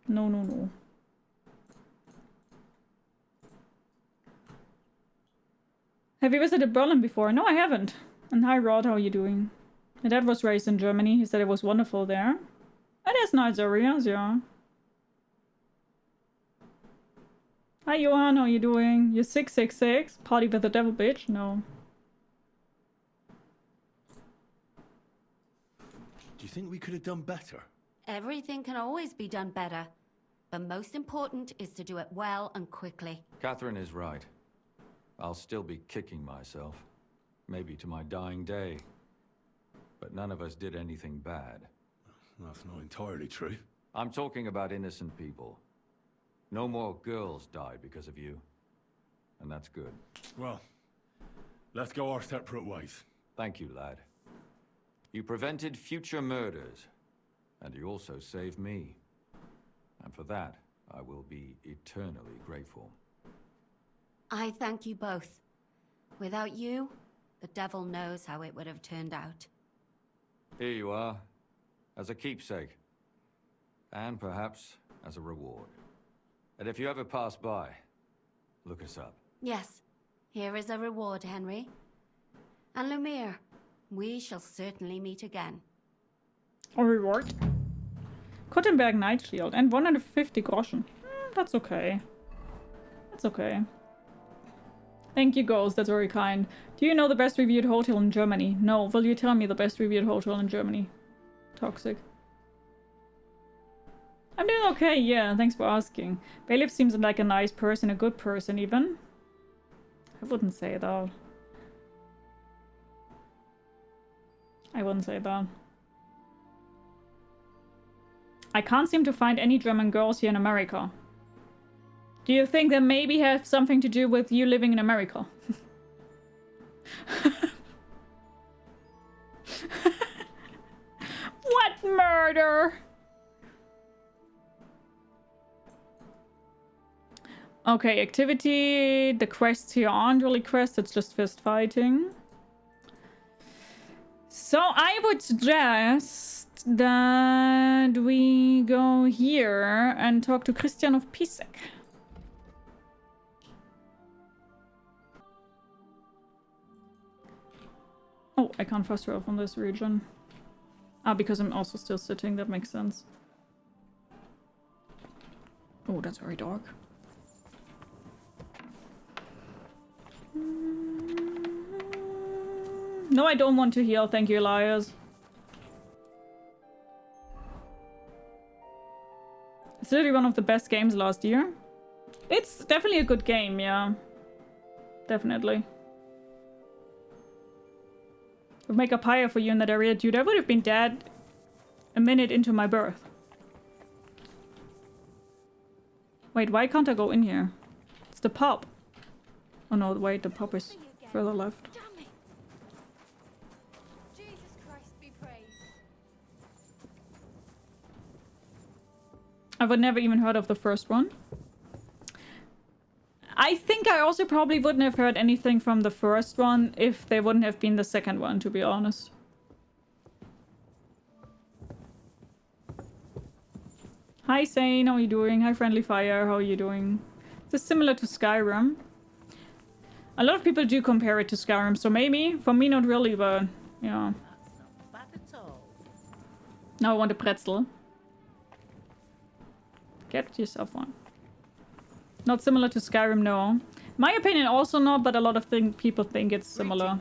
Speaker 1: No, no, no. Have you visited Berlin before? No, I haven't. And hi, Rod, how are you doing? My dad was raised in Germany. He said it was wonderful there. It is nice areas, yeah. Hi, Johan, how are you doing? You're 666. Party with the devil, bitch? No.
Speaker 3: Do you think we could have done better?
Speaker 7: Everything can always be done better. But most important is to do it well and quickly.
Speaker 6: Catherine is right. I'll still be kicking myself. Maybe to my dying day. But none of us did anything bad.
Speaker 3: That's not entirely true.
Speaker 6: I'm talking about innocent people. No more girls died because of you. And that's good.
Speaker 3: Well, let's go our separate ways.
Speaker 6: Thank you, lad. You prevented future murders. And you also saved me. And for that, I will be eternally grateful.
Speaker 7: I thank you both. Without you, the devil knows how it would have turned out.
Speaker 6: Here you are, as a keepsake. And perhaps as a reward. And if you ever pass by, look us up.
Speaker 7: Yes, here is a reward, Henry. And Lumiere, we shall certainly meet again.
Speaker 1: A reward? Kuttenberg Night Shield and 150 groschen. That's okay. That's okay. Thank you, Ghost. That's very kind. Do you know the best reviewed hotel in Germany? No. Will you tell me the best reviewed hotel in Germany? Toxic. I'm doing okay, yeah. Thanks for asking. Bailiff seems like a nice person, a good person even. I wouldn't say that. I wouldn't say that. I can't seem to find any German girls here in America. Do you think that maybe have something to do with you living in America? What murder? Okay, activity. The quests here aren't really quests, it's just fist fighting. So I would suggest that we go here and talk to Christian of Pisek. Oh, I can't fast travel from this region. Ah, because I'm also still sitting, that makes sense. Oh, that's very dark. No, I don't want to heal, thank you, Elias. It's literally one of the best games last year. It's definitely a good game, yeah. Definitely. Would make a pyre for you in that area, dude. I would have been dead a minute into my birth. Wait, why can't I go in here? It's the pub. Oh no, wait, the pub is further left.
Speaker 5: Jesus Christ be praised.
Speaker 1: I would never even heard of the first one. I think I also probably wouldn't have heard anything from the first one if there wouldn't have been the second one, to be honest. Hi Sane, how are you doing? Hi Friendly Fire, how are you doing? This is similar to Skyrim. A lot of people do compare it to Skyrim, so maybe. For me, not really, but yeah.
Speaker 9: Bad at all.
Speaker 1: Now I want a pretzel. Get yourself one. Not similar to Skyrim, no. My opinion, also not, but a lot of people think it's similar.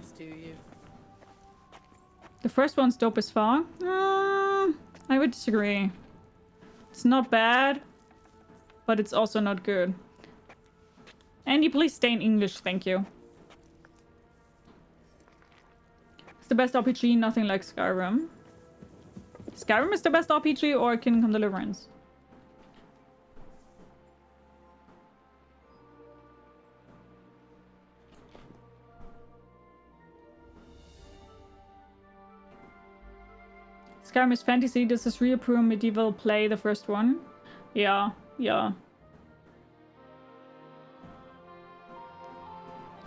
Speaker 1: The first one's dope as far. I would disagree. It's not bad, but it's also not good. Andy, please stay in English, thank you. It's the best RPG, nothing like Skyrim. Skyrim is the best RPG or Kingdom Come Deliverance? Skyrim is fantasy. This is real pure medieval play, the first one. Yeah, yeah.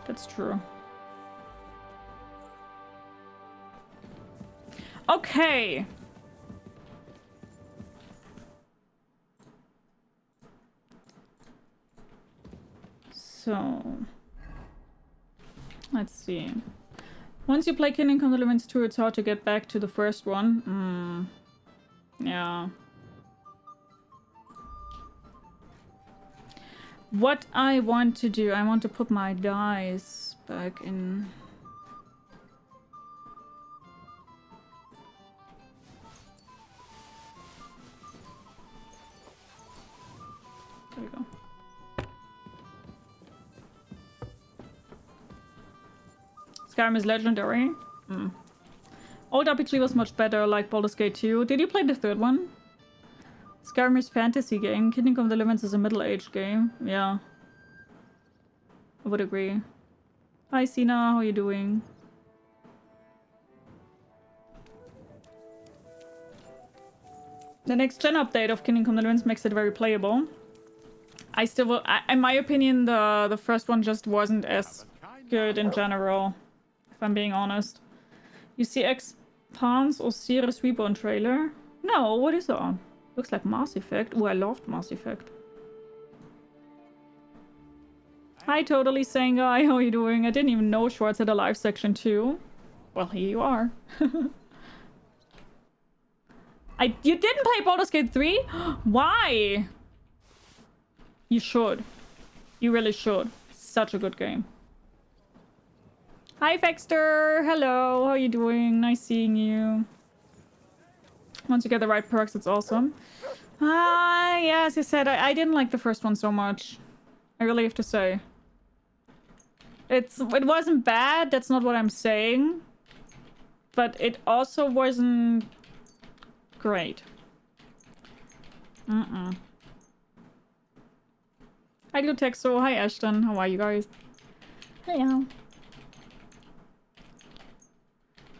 Speaker 1: That's true. Okay. So, let's see. Once you play Kingdom Come Deliverance II, it's hard to get back to the first one. Yeah. What I want to do, I want to put my dice back in. There we go. Skyrim is legendary. Old RPG was much better, like Baldur's Gate 2. Did you play the third one? Skyrim is fantasy game. Kingdom Come Deliverance is a middle-aged game. Yeah. I would agree. Hi, Sina. How are you doing? The next gen update of Kingdom Come Deliverance makes it very playable. I still will... in my opinion, the first one just wasn't as good in general. If I'm being honest. You see Expans or Series Reborn trailer? No, what is that? Looks like Mass Effect. Oh, I loved Mass Effect. Hi, Totally Sangai. How are you doing? I didn't even know Schwartz had a live section too. Well, here you are. You didn't play Baldur's Gate 3? Why? You should. You really should. Such a good game. Hi, Fexter. Hello. How are you doing? Nice seeing you. Once you get the right perks, it's awesome. Yeah, as I said, I didn't like the first one so much. I really have to say. It wasn't bad. That's not what I'm saying. But it also wasn't great. Hi, Glutexo. Hi, Ashton. How are you guys? Hey, Al.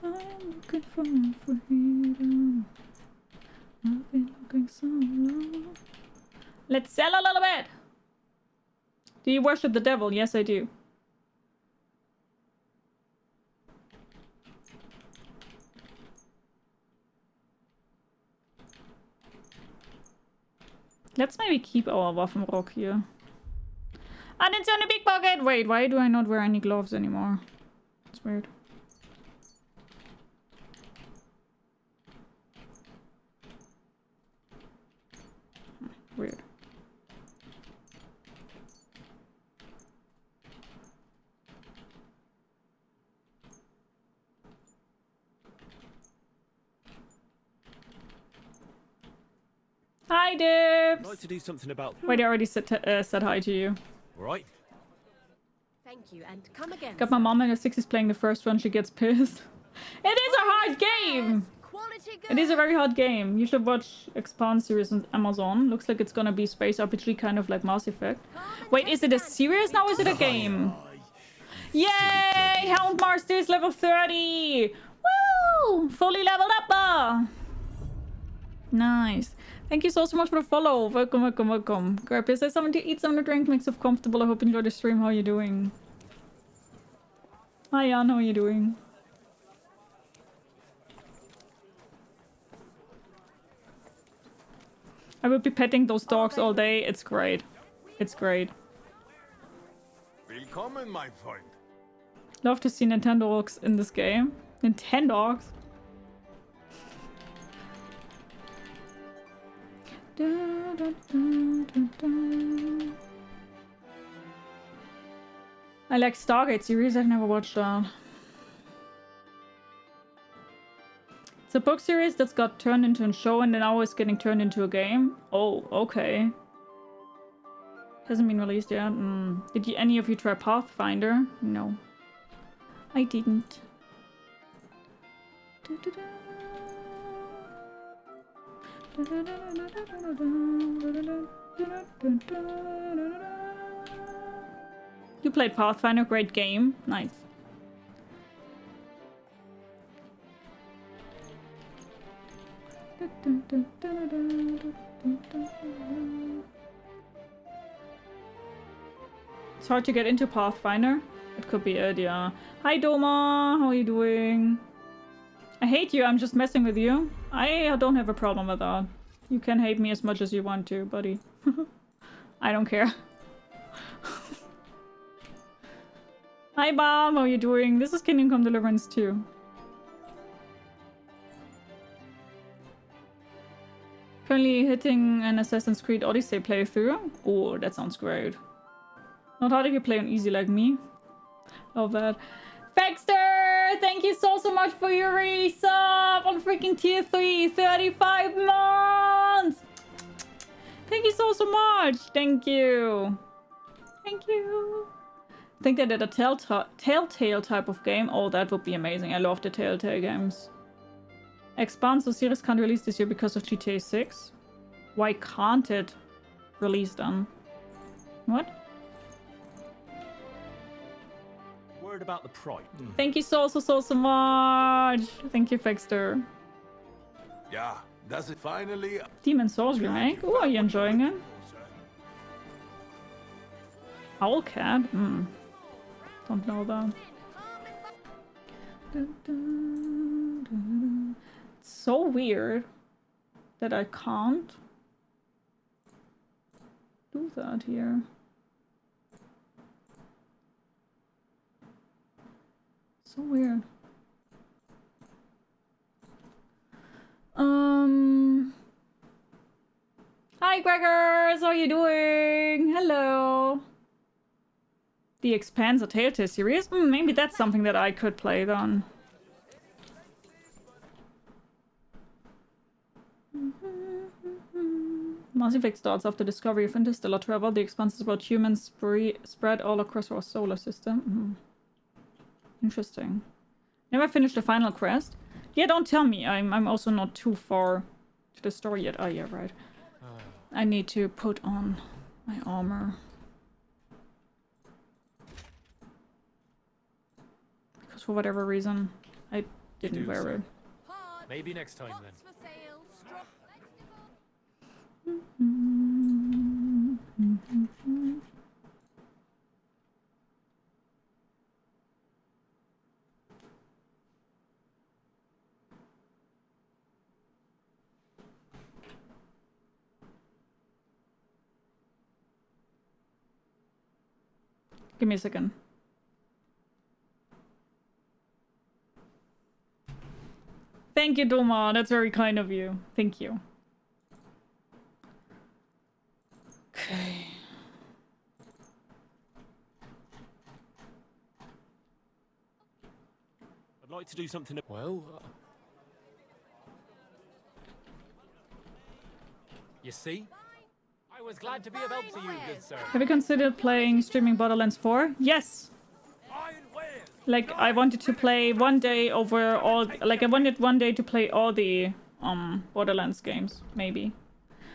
Speaker 1: I'm looking for freedom. I've been looking so long. Let's sell a little bit. Do you worship the devil? Yes, I do. Let's maybe keep our Waffenrock here. And it's on a big pocket! Wait, why do I not wear any gloves anymore? That's weird. Weird. Hi, Dibs!
Speaker 3: I'd like to do something about...
Speaker 1: Wait, I already said hi to you.
Speaker 3: Right.
Speaker 7: Thank you, and come again.
Speaker 1: Got my mom in her 60s playing the first one, she gets pissed. It is a hard game! It is a very hard game. You should watch Expand series on Amazon. Looks like it's gonna be space RPG, kind of like Mass Effect. Wait, is it a series now or is it a game? Yay! Hound Masters level 30! Woo! Fully leveled up! Nice. Thank you so much for the follow. Welcome, welcome, welcome. Grab yourself something to eat, something to drink, make yourself comfortable. I hope you enjoy the stream. How are you doing? Hi, Jan. How are you doing? I will be petting those dogs all day. It's great. It's great.
Speaker 10: Willkommen, my friend.
Speaker 1: Love to see Nintendogs in this game. Nintendogs? I like Stargate series, I've never watched that. It's a book series that's got turned into a show and then now it's getting turned into a game. Oh, okay. Hasn't been released yet. Did any of you try Pathfinder? No. I didn't. You played Pathfinder, great game. Nice. It's hard to get into Pathfinder. It could be it, yeah. Hi Doma, how are you doing? I hate you, I'm just messing with you. I don't have a problem with that. You can hate me as much as you want to, buddy. I don't care. Hi Bob, how are you doing? This is Kingdom Come Deliverance II. Currently hitting an Assassin's Creed Odyssey playthrough. Oh, that sounds great. Not hard if you play on easy like me. Love that. Fexter, thank you so much for your resub on freaking tier 3. 35 months. Thank you so much. Thank you. Thank you. I think they did a Telltale type of game. Oh, that would be amazing. I love the Telltale games. Expansive series can't release this year because of GTA 6. Why can't it release them? What?
Speaker 4: Word about the price.
Speaker 1: Thank you so much. Thank you, Fexter.
Speaker 10: Yeah, does it finally?
Speaker 1: Demon Souls remake. Oh, are you enjoying it? Owlcat? Don't know that. It's so weird that I can't do that here. So weird. Hi Gregors, how are you doing? Hello. The expansive Telltale series? Maybe that's something that I could play then. Mass Effect starts after discovery of interstellar travel. The expanse is about humans spread all across our solar system. Interesting. Never finished the final quest. Yeah, don't tell me. I'm also not too far to the story yet. Oh yeah, right. I need to put on my armor. Because for whatever reason, I didn't wear it.
Speaker 4: Maybe next time then.
Speaker 1: Give me a second. Thank you, Doma. That's very kind of you. Thank you. Okay.
Speaker 4: I'd like to do something. Well, you see? I was glad to be of help to you, good sir.
Speaker 1: Have you considered playing streaming Borderlands 4? Yes. Like, I wanted to play one day over all... Like, I wanted one day to play all the Borderlands games, maybe.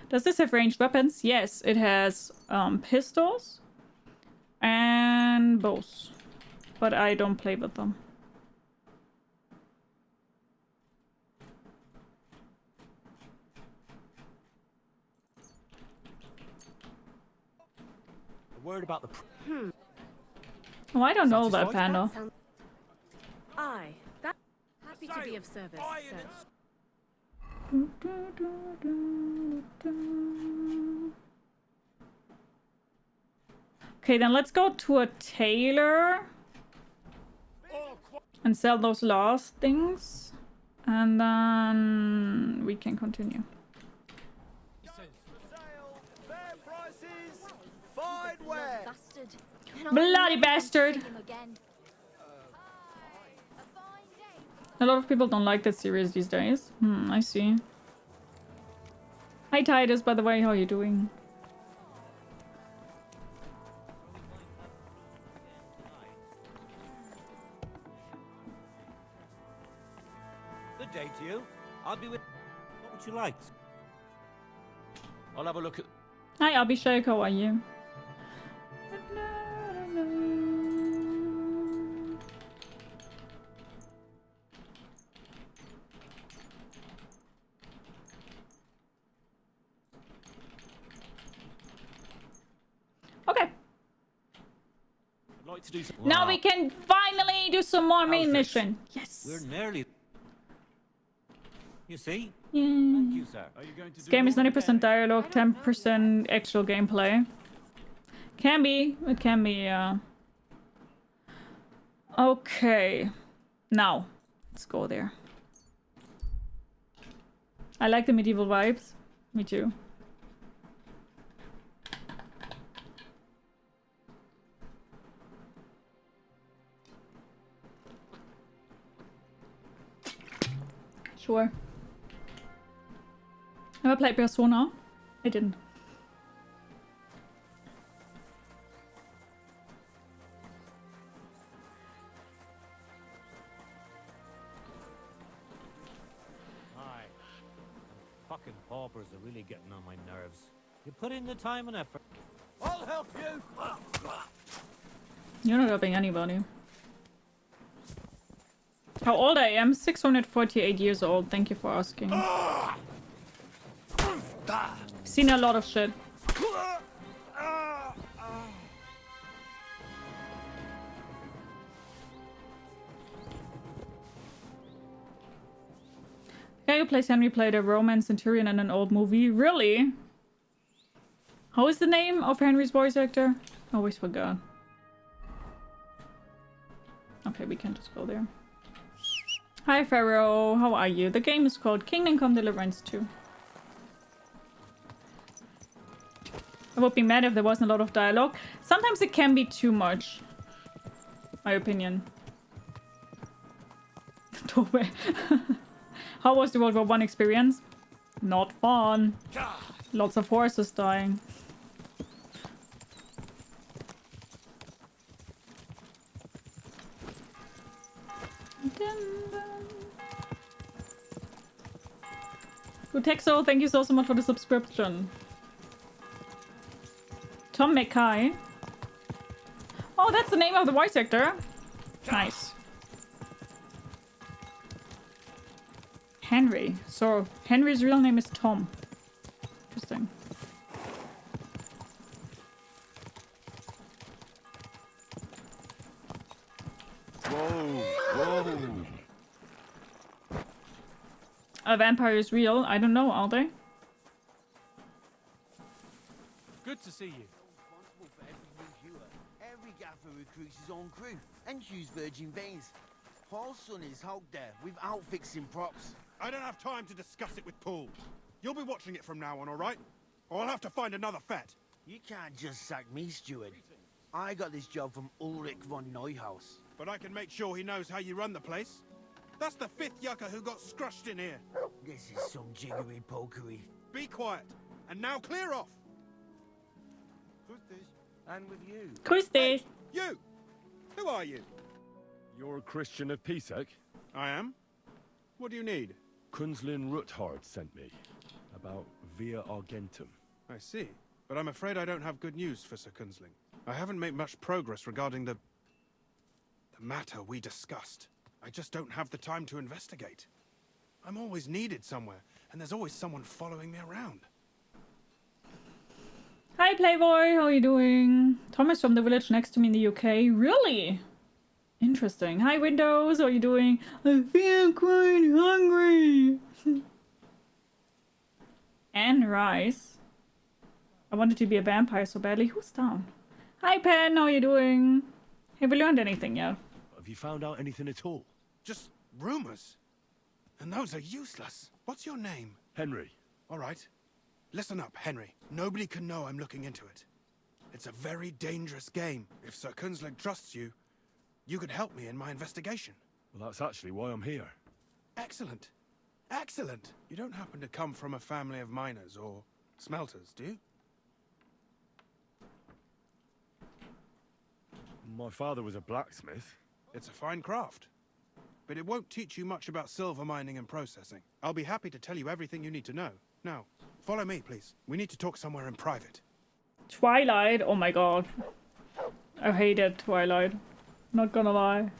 Speaker 1: Does this have ranged weapons? Yes, it has pistols and bows. But I don't play with them.
Speaker 4: A word about the...
Speaker 1: Oh, I don't know that, Panda.
Speaker 11: Aye, that happy to be of service, sir.
Speaker 1: Okay, then let's go to a tailor. And sell those last things. And then we can continue. Bloody bastard! A lot of people don't like that series these days. I see. Hi Titus, by the way, how are you doing?
Speaker 12: Good day to you. I'll be with... What would you like? I'll have a look at...
Speaker 1: Hi Abhishek, how are you? Okay.
Speaker 12: I'd like to do some...
Speaker 1: Now we can finally do some more main mission. Yes.
Speaker 12: We're nearly... You see?
Speaker 1: Yeah.
Speaker 12: Thank you, sir. Are you going to
Speaker 1: This game is 90% dialogue, 10% actual gameplay. Can be. It can be, Okay. Now, let's go there. I like the medieval vibes. Me too. Sure. Ever played Persona? I didn't.
Speaker 12: Aye. Fucking paupers are really getting on my nerves. You put in the time and effort. I'll help you!
Speaker 1: You're not helping anybody. How old I am? 648 years old. Thank you for asking. Seen a lot of shit. Guy who plays Henry played a Roman centurion in an old movie. Really? How is the name of Henry's voice actor? Always forgot. Okay, we can just go there. Hi Pharaoh, how are you? The game is called Kingdom Come Deliverance II. I would be mad if there wasn't a lot of dialogue. Sometimes it can be too much. My opinion. Doorway. How was the World War I experience? Not fun. Lots of horses dying. Utexo, thank you so much for the subscription. Tom McKay. Oh, that's the name of the voice actor. Nice. Henry. So, Henry's real name is Tom. Interesting.
Speaker 10: Whoa, whoa.
Speaker 1: A vampire is real? I don't know, are they?
Speaker 4: Good to see you.
Speaker 13: Every gaffer recruits his own crew and use virgin veins. Paul's son is out there without fixing props.
Speaker 14: I don't have time to discuss it with Paul. You'll be watching it from now on, all right? Or I'll have to find another fet.
Speaker 13: You can't just sack me, steward. I got this job from Ulrich von Neuhaus.
Speaker 14: But I can make sure he knows how you run the place. That's the 5th yucca who got scrushed in here.
Speaker 13: This is some jiggery pokery.
Speaker 14: Be quiet. And now clear off.
Speaker 13: And with you.
Speaker 1: Grüß dich.
Speaker 14: You! Who are you?
Speaker 3: You're a Christian of Pisek?
Speaker 14: I am. What do you need?
Speaker 3: Kunzlin Ruthard sent me. About Via Argentum.
Speaker 14: I see. But I'm afraid I don't have good news for Sir Kunzling. I haven't made much progress regarding the matter we discussed. I just don't have the time to investigate. I'm always needed somewhere, and there's always someone following me around.
Speaker 1: Hi Playboy, how are you doing? Thomas from the village next to me in the UK. Really? Interesting. Hi Windows, how are you doing? I feel quite hungry. Anne Rice. I wanted to be a vampire so badly. Who's down? Hi Pen, how are you doing? Have you learned anything yet?
Speaker 3: Have you found out anything at all?
Speaker 14: Just rumors. And those are useless. What's your name?
Speaker 3: Henry.
Speaker 14: All right. Listen up, Henry. Nobody can know I'm looking into it. It's a very dangerous game. If Sir Künzling trusts you, you could help me in my investigation.
Speaker 3: Well, that's actually why I'm here.
Speaker 14: Excellent. Excellent. You don't happen to come from a family of miners or smelters, do you?
Speaker 3: My father was a blacksmith.
Speaker 14: It's a fine craft. But it won't teach you much about silver mining and processing. I'll be happy to tell you everything you need to know. Now, follow me, please. We need to talk somewhere in private.
Speaker 1: Twilight? Oh my god. I hated Twilight. Not gonna lie.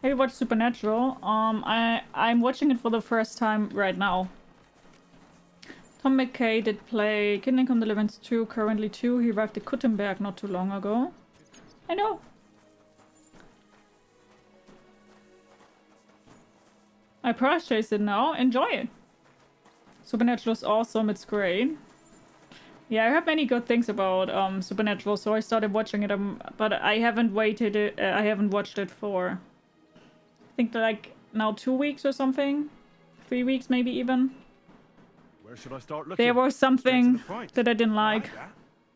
Speaker 1: Have you watched Supernatural? I'm watching it for the first time right now. Tom McKay did play Kingdom Come Deliverance II, currently 2. He arrived at Kuttenberg not too long ago. I know. I purchased it now. Enjoy it. Supernatural is awesome. It's great. Yeah, I heard many good things about Supernatural, so I started watching it. But I haven't waited. I haven't watched it for, I think, like now 2 weeks or something, 3 weeks maybe even.
Speaker 3: Where should I start looking?
Speaker 1: There was something that I didn't like.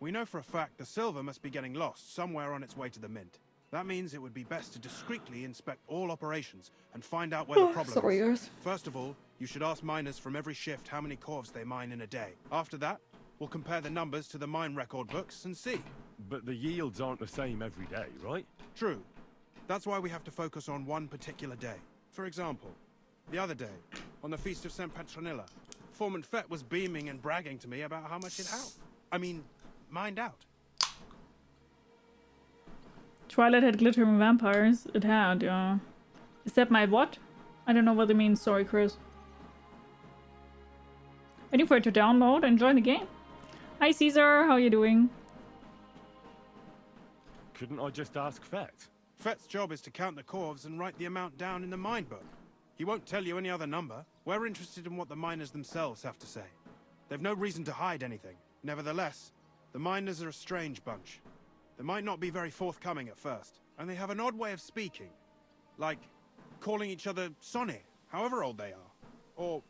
Speaker 14: We know for a fact the silver must be getting lost somewhere on its way to the mint. That means it would be best to discreetly inspect all operations and find out where the problem is. First of all, you should ask miners from every shift how many corves they mine in a day. After that, we'll compare the numbers to the mine record books and see.
Speaker 3: But the yields aren't the same every day, right?
Speaker 14: True. That's why we have to focus on one particular day. For example, the other day, on the Feast of St. Petronilla, Foreman Fett was beaming and bragging to me about how much it mined out.
Speaker 1: Twilight had glittering vampires. It had, yeah. Is that my what? I don't know what it means. Sorry, Chris. Waiting for it to download and join the game. Hi, Caesar. How are you doing?
Speaker 3: Couldn't I just ask Fett?
Speaker 14: Fett's job is to count the corves and write the amount down in the mine book. He won't tell you any other number. We're interested in what the miners themselves have to say. They've no reason to hide anything. Nevertheless, the miners are a strange bunch. They might not be very forthcoming at first, and they have an odd way of speaking. Like calling each other Sonny, however old they are.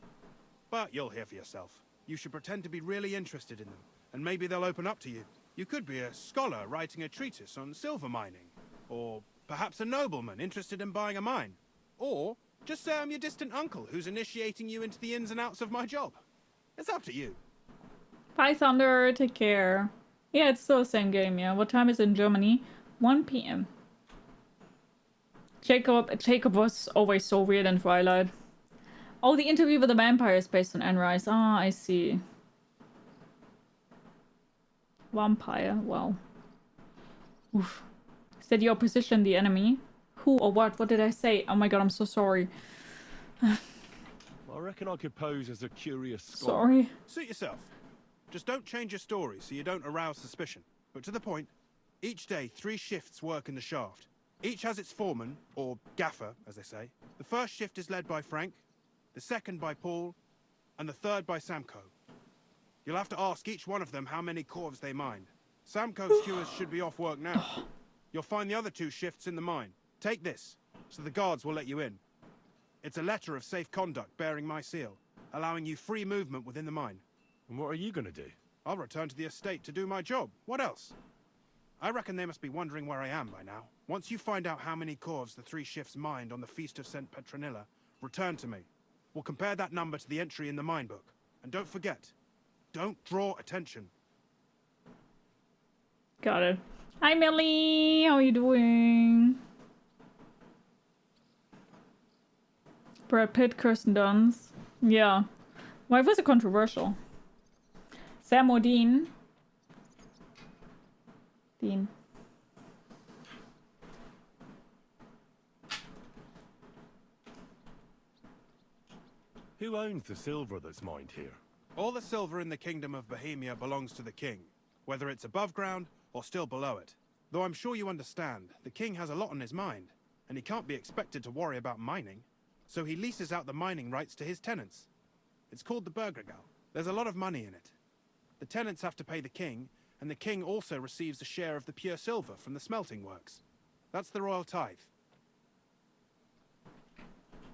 Speaker 14: But you'll hear for yourself. You should pretend to be really interested in them, and maybe they'll open up to you. You could be a scholar writing a treatise on silver mining, or perhaps a nobleman interested in buying a mine. Or just say I'm your distant uncle who's initiating you into the ins and outs of my job. It's up to you.
Speaker 1: Bye, Thunder. Take care. Yeah, it's still the same game, yeah. What time is it in Germany? 1 p.m. Jacob was always so weird in Twilight. Oh, the interview with the vampire is based on Anne Rice. Ah, I see. Vampire, wow. Oof. Is that your position, the enemy? Who or what? What did I say? Oh my god, I'm so sorry.
Speaker 3: I reckon I could pose as a curious scholar.
Speaker 1: Sorry.
Speaker 14: Suit yourself. Just don't change your story so you don't arouse suspicion. But to the point, each day 3 shifts work in the shaft. Each has its foreman, or gaffer, as they say. The first shift is led by Frank, the second by Paul, and the third by Samko. You'll have to ask each one of them how many corves they mined. Samko's hewers should be off work now. You'll find the other 2 shifts in the mine. Take this, so the guards will let you in. It's a letter of safe conduct bearing my seal, allowing you free movement within the mine.
Speaker 3: And what are you gonna do?
Speaker 14: I'll return to the estate to do my job. What else? I reckon they must be wondering where I am by now. Once you find out how many corves the 3 shifts mined on the Feast of St. Petronilla, return to me. We'll compare that number to the entry in the mine book. And don't forget, don't draw attention.
Speaker 1: Got it. Hi, Millie. How are you doing? Brad Pitt, Kirsten Dunst. Yeah. Why was it controversial? Sam or Dean? Dean.
Speaker 3: Who owns the silver that's mined here?
Speaker 14: All the silver in the Kingdom of Bohemia belongs to the king, whether it's above ground or still below it. Though I'm sure you understand, the king has a lot on his mind, and he can't be expected to worry about mining. So he leases out the mining rights to his tenants. It's called the Burgergal. There's a lot of money in it. The tenants have to pay the king, and the king also receives a share of the pure silver from the smelting works. That's the royal tithe.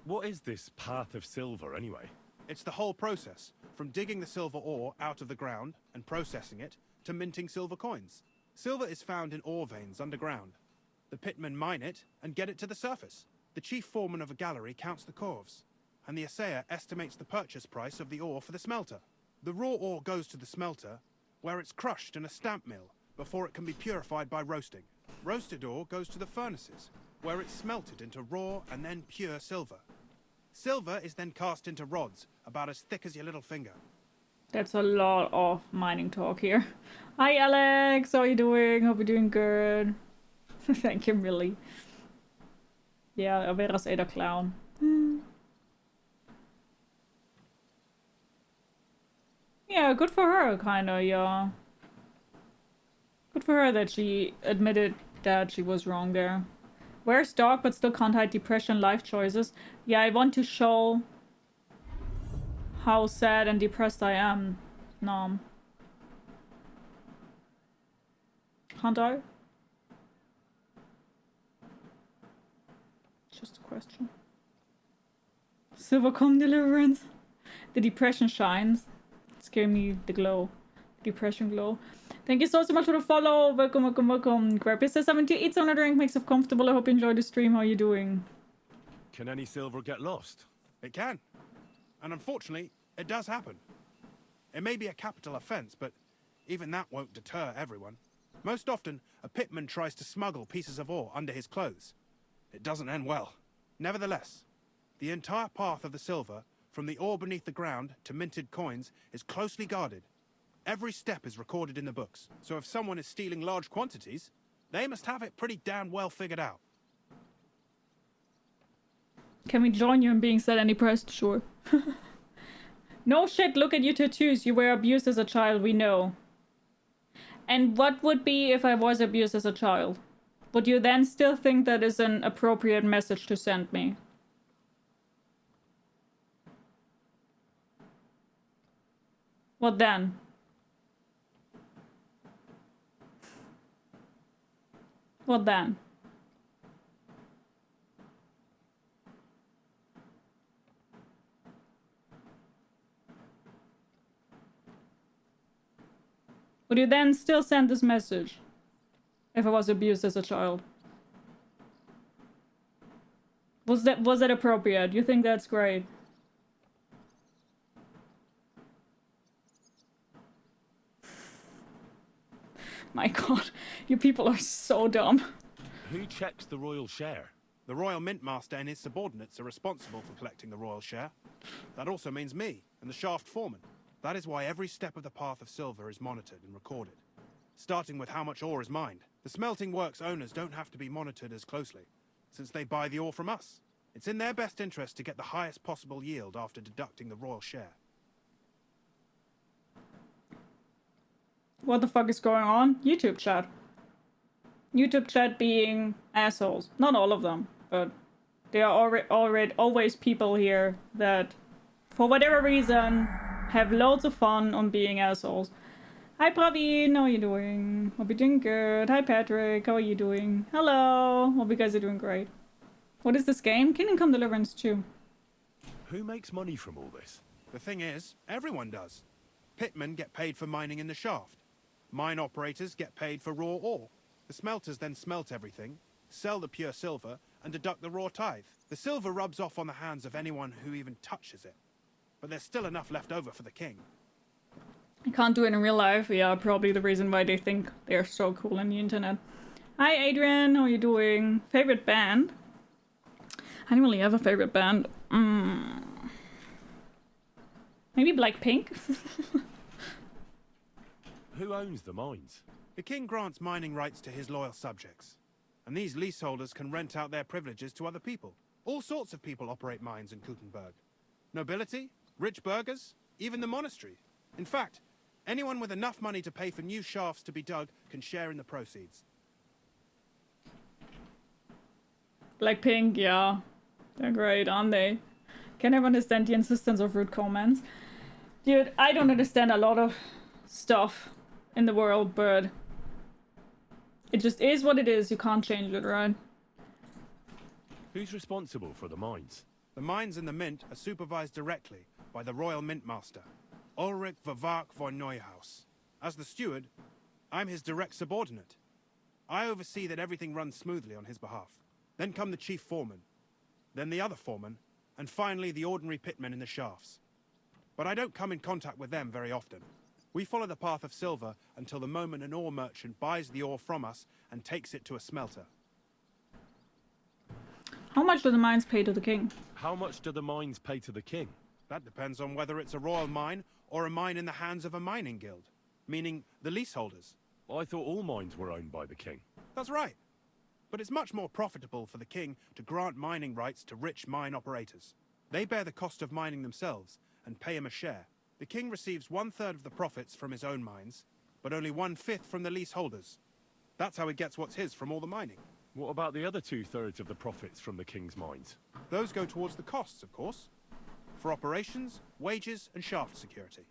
Speaker 3: What is this path of silver, anyway?
Speaker 14: It's the whole process, from digging the silver ore out of the ground and processing it, to minting silver coins. Silver is found in ore veins underground. The pitmen mine it and get it to the surface. The chief foreman of a gallery counts the corves, and the assayer estimates the purchase price of the ore for the smelter. The raw ore goes to the smelter, where it's crushed in a stamp mill before it can be purified by roasting. Roasted ore goes to the furnaces, where it's smelted into raw and then pure silver. Silver is then cast into rods, about as thick as your little finger.
Speaker 1: That's a lot of mining talk here. Hi Alex, how are you doing? Hope you're doing good. Thank you, Millie. Yeah, weer als Ada Clown. Yeah, good for her, kinda, yeah. Good for her that she admitted that she was wrong there. Wears dark but still can't hide depression, life choices. Yeah, I want to show how sad and depressed I am. No. Can't I? Just a question. Silver Come Deliverance. The depression shines. It's giving me the glow. Depression glow. Thank you so much for the follow. Welcome, welcome, welcome. Grab your 70 eats on a drink, makes it comfortable. I hope you enjoyed the stream. How are you doing?
Speaker 3: Can any silver get lost?
Speaker 14: It can. And unfortunately, it does happen. It may be a capital offense, but even that won't deter everyone. Most often, a pitman tries to smuggle pieces of ore under his clothes. It doesn't end well. Nevertheless, the entire path of the silver, from the ore beneath the ground to minted coins, is closely guarded. Every step is recorded in the books, so if someone is stealing large quantities, they must have it pretty damn well figured out.
Speaker 1: Can we join you in being sad and depressed? Sure. No shit, look at your tattoos. You were abused as a child, we know. And what would be if I was abused as a child? Would you then still think that is an appropriate message to send me? What then? What then? Would you then still send this message? If I was abused as a child? Was that appropriate? You think that's great? My god, you people are so dumb.
Speaker 3: Who checks the royal share?
Speaker 14: The Royal Mintmaster and his subordinates are responsible for collecting the royal share. That also means me and the shaft foreman. That is why every step of the path of silver is monitored and recorded. Starting with how much ore is mined. The smelting works owners don't have to be monitored as closely, since they buy the ore from us. It's in their best interest to get the highest possible yield after deducting the royal share.
Speaker 1: What the fuck is going on? YouTube chat. YouTube chat being assholes. Not all of them, but there are always people here that, for whatever reason, have loads of fun on being assholes. Hi Praveen, how are you doing? Hope you're doing good. Hi Patrick, how are you doing? Hello, hope you guys are doing great. What is this game? Kingdom Come Deliverance II.
Speaker 3: Who makes money from all this?
Speaker 14: The thing is, everyone does. Pitmen get paid for mining in the shaft. Mine operators get paid for raw ore. The smelters then smelt everything, sell the pure silver, and deduct the raw tithe. The silver rubs off on the hands of anyone who even touches it. But there's still enough left over for the king.
Speaker 1: I can't do it in real life. Yeah, probably the reason why they think they're so cool on the internet. Hi Adrian, how are you doing? Favorite band? I don't really have a favorite band. Maybe Blackpink?
Speaker 3: Who owns the mines?
Speaker 14: The king grants mining rights to his loyal subjects. And these leaseholders can rent out their privileges to other people. All sorts of people operate mines in Kuttenberg. Nobility, rich burghers, even the monastery. In fact, anyone with enough money to pay for new shafts to be dug can share in the proceeds.
Speaker 1: Blackpink, yeah. They're great, aren't they? Can never understand the insistence of rude comments. Dude, I don't understand a lot of stuff in the world, but it just is what it is. You can't change it, right?
Speaker 3: Who's responsible for the mines?
Speaker 14: The mines in the Mint are supervised directly by the Royal Mint Master, Ulrich Vervark von Neuhaus. As the steward, I'm his direct subordinate. I oversee that everything runs smoothly on his behalf. Then come the chief foreman, then the other foreman, and finally the ordinary pitmen in the shafts. But I don't come in contact with them very often. We follow the path of silver until the moment an ore merchant buys the ore from us and takes it to a smelter.
Speaker 1: How much do the mines pay to the king?
Speaker 3: How much do the mines pay to the king?
Speaker 14: That depends on whether it's a royal mine or a mine in the hands of a mining guild, meaning the leaseholders.
Speaker 3: I thought all mines were owned by the king.
Speaker 14: That's right. But it's much more profitable for the king to grant mining rights to rich mine operators. They bear the cost of mining themselves and pay him a share. The king receives 1/3 of the profits from his own mines, but only 1/5 from the leaseholders. That's how he gets what's his from all the mining.
Speaker 3: What about the other 2/3 of the profits from the king's mines?
Speaker 14: Those go towards the costs, of course. For operations, wages, and shaft security.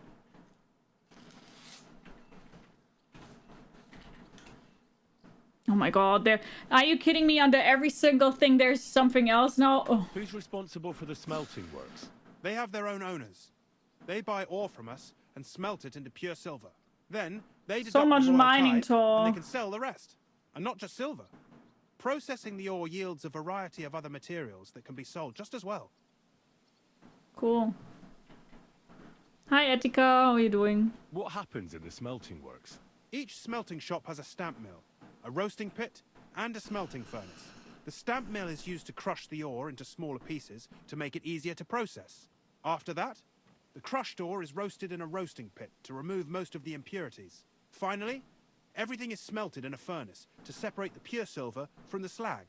Speaker 1: Oh my god, there. Are you kidding me? Under every single thing there's something else now? Oh.
Speaker 3: Who's responsible for the smelting works?
Speaker 14: They have their own owners. They buy ore from us and smelt it into pure silver. Then they deduct
Speaker 1: So much
Speaker 14: the royal
Speaker 1: mining
Speaker 14: tithe,
Speaker 1: toll.
Speaker 14: and they can sell the rest. And not just silver. Processing the ore yields a variety of other materials that can be sold just as well.
Speaker 1: Cool. Hi, Etika. How are you doing?
Speaker 3: What happens in the smelting works?
Speaker 14: Each smelting shop has a stamp mill, a roasting pit, and a smelting furnace. The stamp mill is used to crush the ore into smaller pieces to make it easier to process. After that, the crushed ore is roasted in a roasting pit to remove most of the impurities. Finally, everything is smelted in a furnace to separate the pure silver from the slag.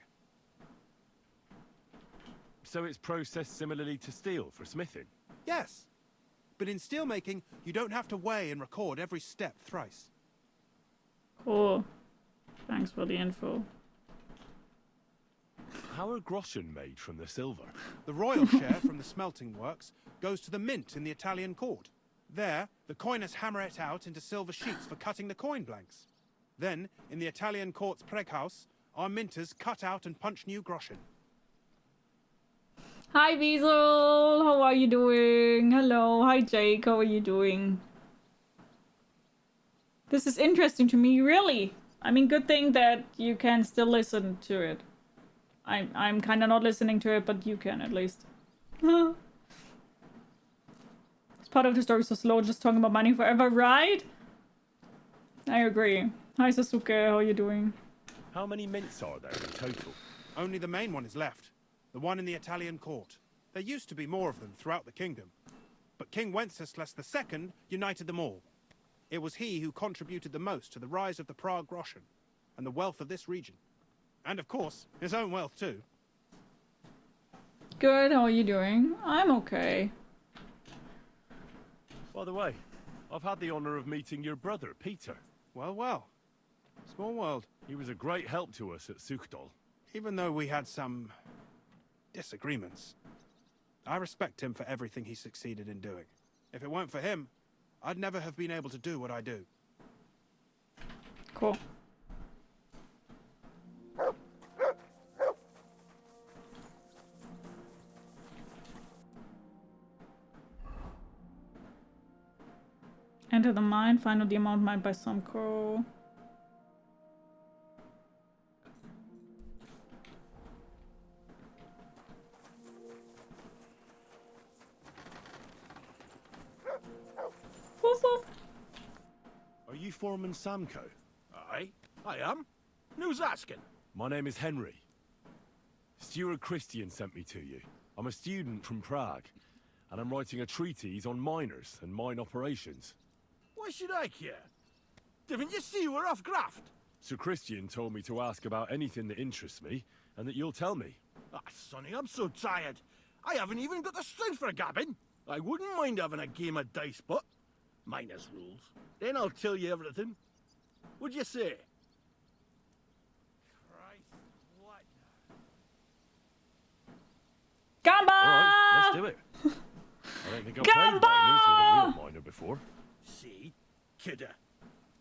Speaker 3: So it's processed similarly to steel for smithing?
Speaker 14: Yes. But in steelmaking, you don't have to weigh and record every step thrice.
Speaker 1: Cool. Thanks for the info.
Speaker 3: How are groschen made from the silver?
Speaker 14: The royal share from the smelting works goes to the mint in the Italian court. There, the coiners hammer it out into silver sheets for cutting the coin blanks. Then, in the Italian court's preghouse, our minters cut out and punch new groschen.
Speaker 1: Hi, Weasel. How are you doing? Hello. Hi, Jake. How are you doing? This is interesting to me, really. I mean, good thing that you can still listen to it. I'm kind of not listening to it, but you can at least. It's part of the story so slow, just talking about money forever, right? I agree. Hi, Sasuke. How are you doing?
Speaker 3: How many mints are there in total?
Speaker 14: Only the main one is left. The one in the Italian court. There used to be more of them throughout the kingdom. But King Wenceslas II united them all. It was he who contributed the most to the rise of the Prague groschen and the wealth of this region. And of course, his own wealth too.
Speaker 1: Good, how are you doing? I'm okay.
Speaker 3: By the way, I've had the honor of meeting your brother, Peter.
Speaker 14: Well, well. Small world.
Speaker 3: He was a great help to us at Suchdol.
Speaker 14: Even though we had some disagreements, I respect him for everything he succeeded in doing. If it weren't for him, I'd never have been able to do what I do.
Speaker 1: Cool. Enter the mine, find out the amount mined by some crow.
Speaker 3: Are you Foreman Samko?
Speaker 15: Aye, I am. Who's asking?
Speaker 3: My name is Henry. Steward Christian sent me to you. I'm a student from Prague, and I'm writing a treatise on miners and mine operations.
Speaker 15: Why should I care? Didn't you see we're off graft?
Speaker 3: Sir Christian told me to ask about anything that interests me, and that you'll tell me.
Speaker 15: Ah, Sonny, I'm so tired. I haven't even got the strength for gabbing. I wouldn't mind having a game of dice, but miners' rules. Then I'll tell you everything. What'd you say? Christ, what?
Speaker 1: Gamba!
Speaker 3: Alright, let's do it. I don't think I've played miners with a real miner before.
Speaker 15: See? Kidder.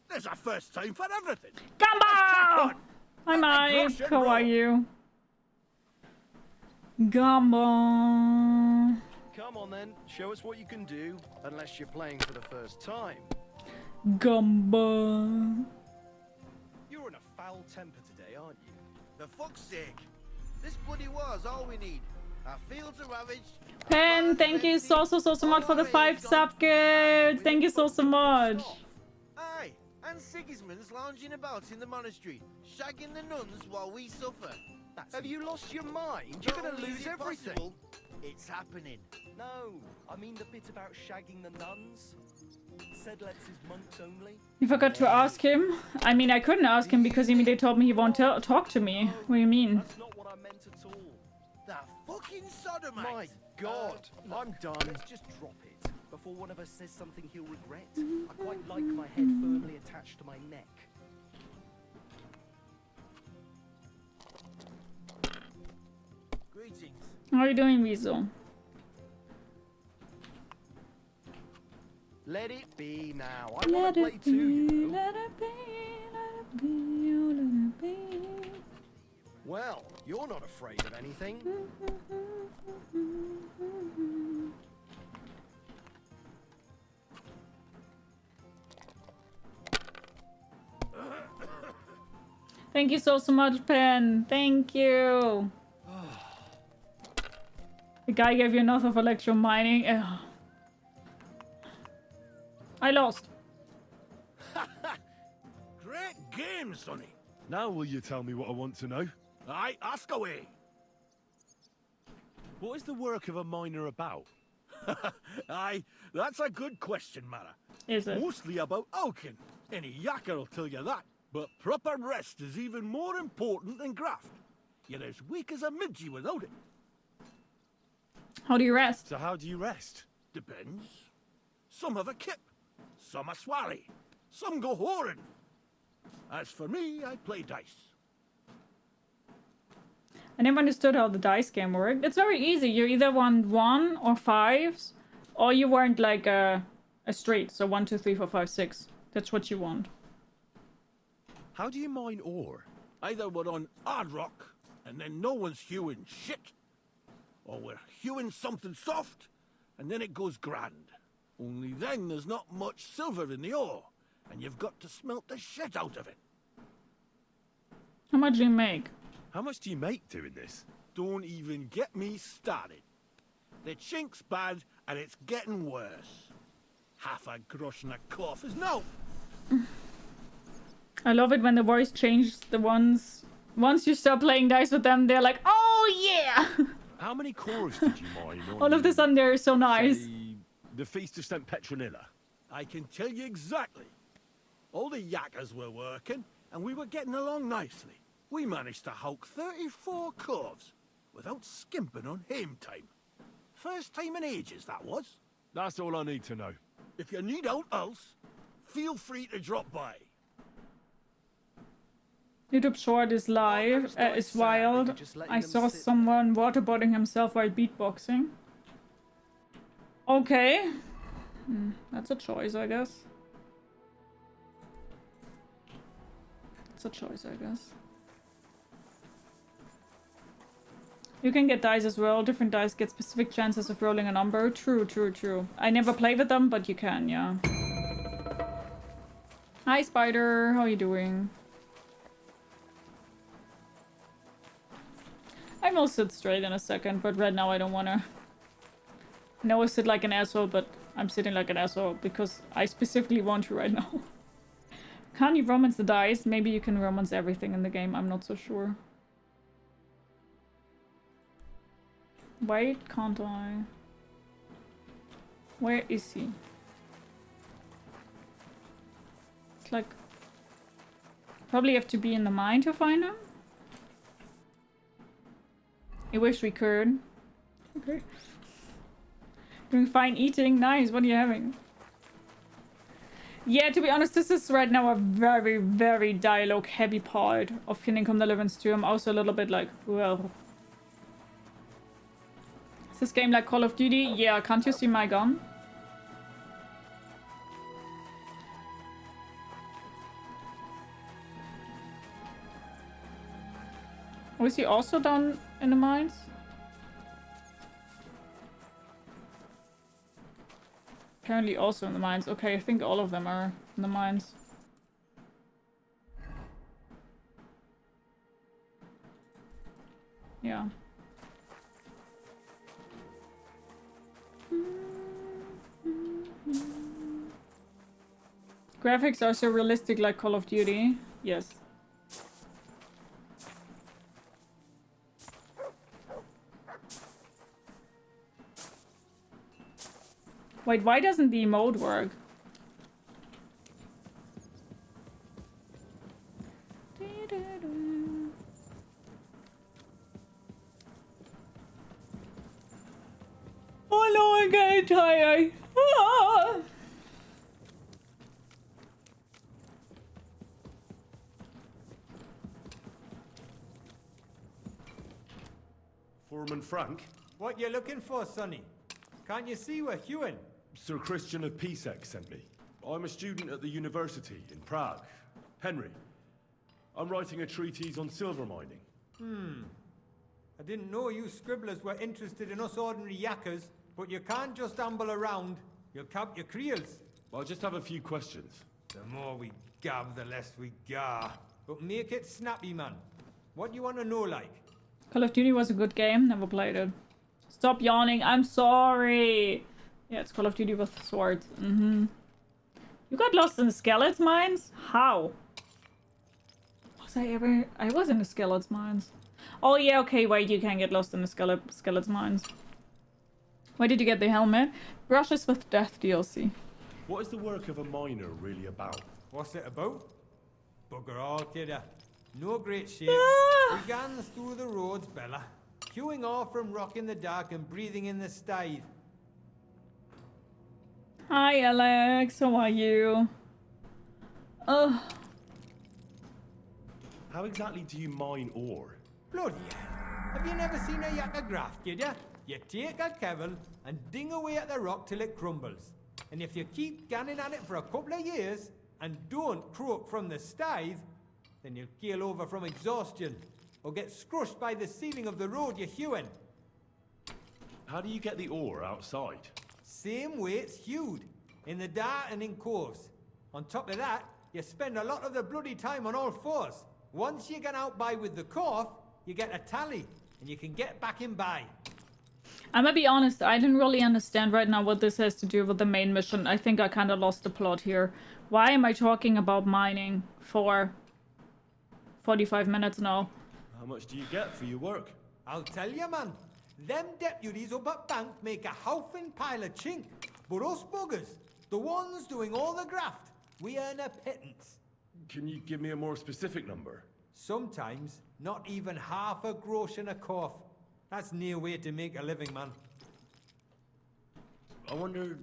Speaker 15: There's a first time for everything.
Speaker 1: Gamba! Hi, Mike. How are you? Gumbo.
Speaker 16: Come on then, show us what you can do, unless you're playing for the first time.
Speaker 1: Gumbo.
Speaker 16: You're in a foul temper today, aren't you?
Speaker 13: For fuck's sake. This bloody war's all we need. Our fields are ravaged.
Speaker 1: Pen, thank you so much for the 5 sub gift. Thank you so much.
Speaker 13: Aye, and Sigismund's lounging about in the monastery, shagging the nuns while we suffer.
Speaker 16: Have you lost your mind? You're gonna lose everything.
Speaker 13: It's happening.
Speaker 16: No, I mean the bit about shagging the nuns. Said lets his monks only.
Speaker 1: You forgot to ask him. I mean, I couldn't ask him because they told me he won't talk to me. What do you mean?
Speaker 16: That's not what I meant at all.
Speaker 13: That fucking sodomite!
Speaker 16: My God, I'm done. Let's just drop it before one of us says something he'll regret. I quite like my head firmly attached to my neck.
Speaker 13: Greetings.
Speaker 1: How are you doing, Weasel?
Speaker 16: Let it be now. I want to play too, you know.
Speaker 1: Let it be, let it be, oh, let it be.
Speaker 16: Well, you're not afraid of anything.
Speaker 1: Thank you so much, Pen. Thank you. The guy gave you enough of electro mining. Ugh. I lost.
Speaker 15: Great game, Sonny.
Speaker 3: Now will you tell me what I want to know?
Speaker 15: Aye, ask away.
Speaker 3: What is the work of a miner about?
Speaker 15: Aye, that's a good question, Mara.
Speaker 1: Is it?
Speaker 15: Mostly about Alkin. Any yakker will tell you that. But proper rest is even more important than graft. You're as weak as a midgie without it.
Speaker 1: How do you rest?
Speaker 3: So how do you rest?
Speaker 15: Depends. Some have a kip. Some a swally. Some go whoring. As for me, I play dice.
Speaker 1: I never understood how the dice game worked. It's very easy. You either want 1 or 5s, or you want like a straight. So 1, 2, 3, 4, 5, 6. That's what you want.
Speaker 3: How do you mine ore?
Speaker 15: Either we're on hard rock, and then no one's hewing shit. Or we're hewing something soft, and then it goes grand. Only then there's not much silver in the ore, and you've got to smelt the shit out of it.
Speaker 1: How much do you make?
Speaker 3: How much do you make doing this?
Speaker 15: Don't even get me started. The chink's bad, and it's getting worse. Half a grosh and a cough is no.
Speaker 1: I love it when the voice changes the ones. Once you start playing dice with them, they're like, oh yeah!
Speaker 3: How many cores did you mine?
Speaker 1: All of a sudden, they're so nice.
Speaker 3: Say, the Feast of St. Petronilla.
Speaker 15: I can tell you exactly. All the yakkers were working, and we were getting along nicely. We managed to hulk 34 corves without skimping on hame time. First time in ages, that was.
Speaker 3: That's all I need to know.
Speaker 15: If you need out else, feel free to drop by.
Speaker 1: YouTube short is live, is wild. I saw someone waterboarding himself while beatboxing. Okay. That's a choice, I guess. It's a choice, I guess. You can get dice as well. Different dice get specific chances of rolling a number. True, true, true. I never play with them, but you can, yeah. Hi, Spider. How are you doing? I will sit straight in a second, but right now I don't wanna. I know I sit like an asshole, but I'm sitting like an asshole because I specifically want to right now. Can't you romance the dice? Maybe you can romance everything in the game. I'm not so sure. Wait, can't I? Where is he? It's like... Probably have to be in the mine to find him? I wish we could. Okay. Doing fine eating. Nice. What are you having? Yeah, to be honest, this is right now a very, very dialogue heavy part of Kingdom Come Deliverance II. I'm also a little bit like, well... Is this game like Call of Duty? Yeah, can't you see my gun? Was he also down in the mines? Apparently also in the mines. Okay, I think all of them are in the mines. Yeah. Graphics are so realistic like Call of Duty. Yes. Wait, why doesn't the emote work? Oh no, I'm getting tired. Ah!
Speaker 3: Foreman Frank?
Speaker 4: What you looking for, Sonny? Can't you see we're hewing?
Speaker 3: Sir Christian of Pisek sent me. I'm a student at the university in Prague. Henry, I'm writing a treatise on silver mining.
Speaker 4: I didn't know you scribblers were interested in us ordinary yakkers, but you can't just amble around. You'll cap your creels.
Speaker 3: I just have a few questions.
Speaker 4: The more we gab, the less we gar. But make it snappy, man. What do you want to know, like?
Speaker 1: Call of Duty was a good game. Never played it. Stop yawning. I'm sorry. Yeah, it's Call of Duty with swords. You got lost in the skeleton mines? How? Was I ever... I was in the skeleton mines. Oh yeah, okay, wait, you can get lost in the skeleton mines. Why did you get the helmet? Brushes with Death DLC.
Speaker 3: What is the work of a miner really about?
Speaker 4: What's it about? Bugger all, kidder. No great shapes. We gans through the roads, Bella. Queuing off from rock in the dark and breathing in the stide.
Speaker 1: Hi, Alex. How are you? Ugh.
Speaker 3: How exactly do you mine ore?
Speaker 4: Bloody hell. Have you never seen a yakka graft, kid ya? You take a kevel and ding away at the rock till it crumbles. And if you keep ganning at it for a couple of years and don't croak from the stithe, then you'll keel over from exhaustion or get scrushed by the ceiling of the road you're hewing.
Speaker 3: How do you get the ore outside?
Speaker 4: Same way it's hewed, in the dark and in coves. On top of that, you spend a lot of the bloody time on all fours. Once you get out by with the cough, you get a tally, and you can get back in by.
Speaker 1: I'm gonna be honest, I didn't really understand right now what this has to do with the main mission. I think I kind of lost the plot here. Why am I talking about mining for 45 minutes now?
Speaker 3: How much do you get for your work?
Speaker 4: I'll tell you, man. Them deputies up at bank make a howfing pile of chink. But us buggers, the ones doing all the graft, we earn a pittance.
Speaker 3: Can you give me a more specific number?
Speaker 4: Sometimes, not even half a grosh and a cough. That's near way to make a living, man.
Speaker 3: I wonder,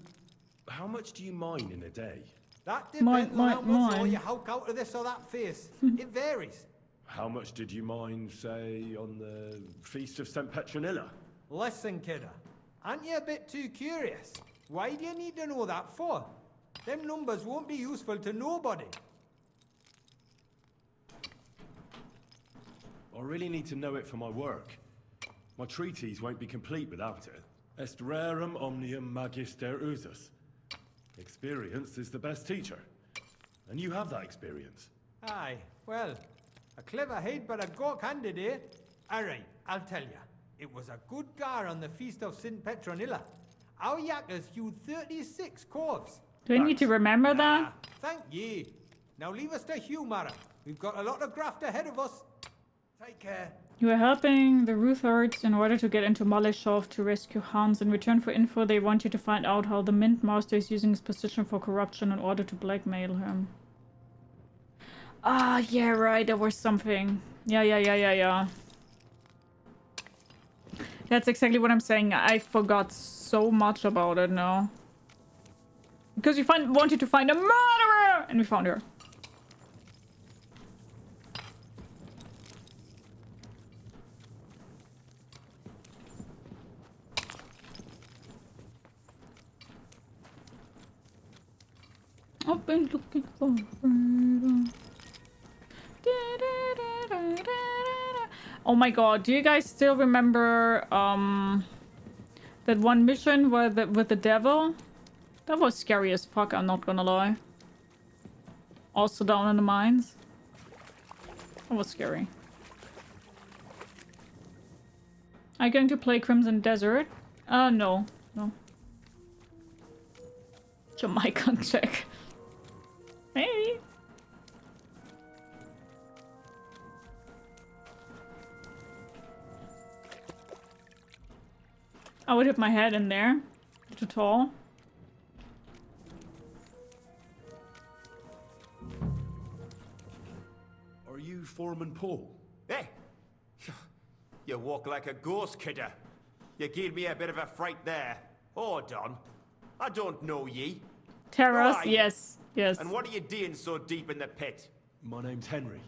Speaker 3: how much do you mine in a day?
Speaker 4: That depends on how much ore you howk out of this or that face. It varies.
Speaker 3: How much did you mine, say, on the Feast of St. Petronilla?
Speaker 4: Listen, kidder. Aren't you a bit too curious? Why do you need to know that for? Them numbers won't be useful to nobody.
Speaker 3: I really need to know it for my work. My treatise won't be complete without it. Est rerum omnium magister usus. Experience is the best teacher. And you have that experience.
Speaker 4: Aye, well, a clever head but a gawk-handed, eh? Alright, I'll tell ya. It was a good gar on the Feast of St. Petronilla. Our yakkers hewed 36 corves.
Speaker 1: Do I need to remember that?
Speaker 4: Thank ye. Now leave us to hew, Mara. We've got a lot of graft ahead of us. Take care.
Speaker 1: You are helping the Ruthards in order to get into Malishov to rescue Hans. In return for info, they want you to find out how the Mint Master is using his position for corruption in order to blackmail him. Ah, yeah, right, there was something. Yeah. That's exactly what I'm saying. I forgot so much about it now. Because we wanted to find a murderer! And we found her. I've been looking for freedom. Oh my god, do you guys still remember that one mission where with the devil? That was scary as fuck, I'm not gonna lie. Also down in the mines. That was scary. Are you going to play Crimson Desert? No. No. Jamaican check. Maybe. I would hit my head in there. Too tall.
Speaker 3: Are you Foreman Paul?
Speaker 17: Hey! You walk like a ghost, kidder. You gave me a bit of a fright there. Hold on. I don't know ye.
Speaker 1: Terrace,
Speaker 17: Who are you?
Speaker 1: yes. Yes.
Speaker 17: And what are you doing so deep in the pit?
Speaker 3: My name's Henry.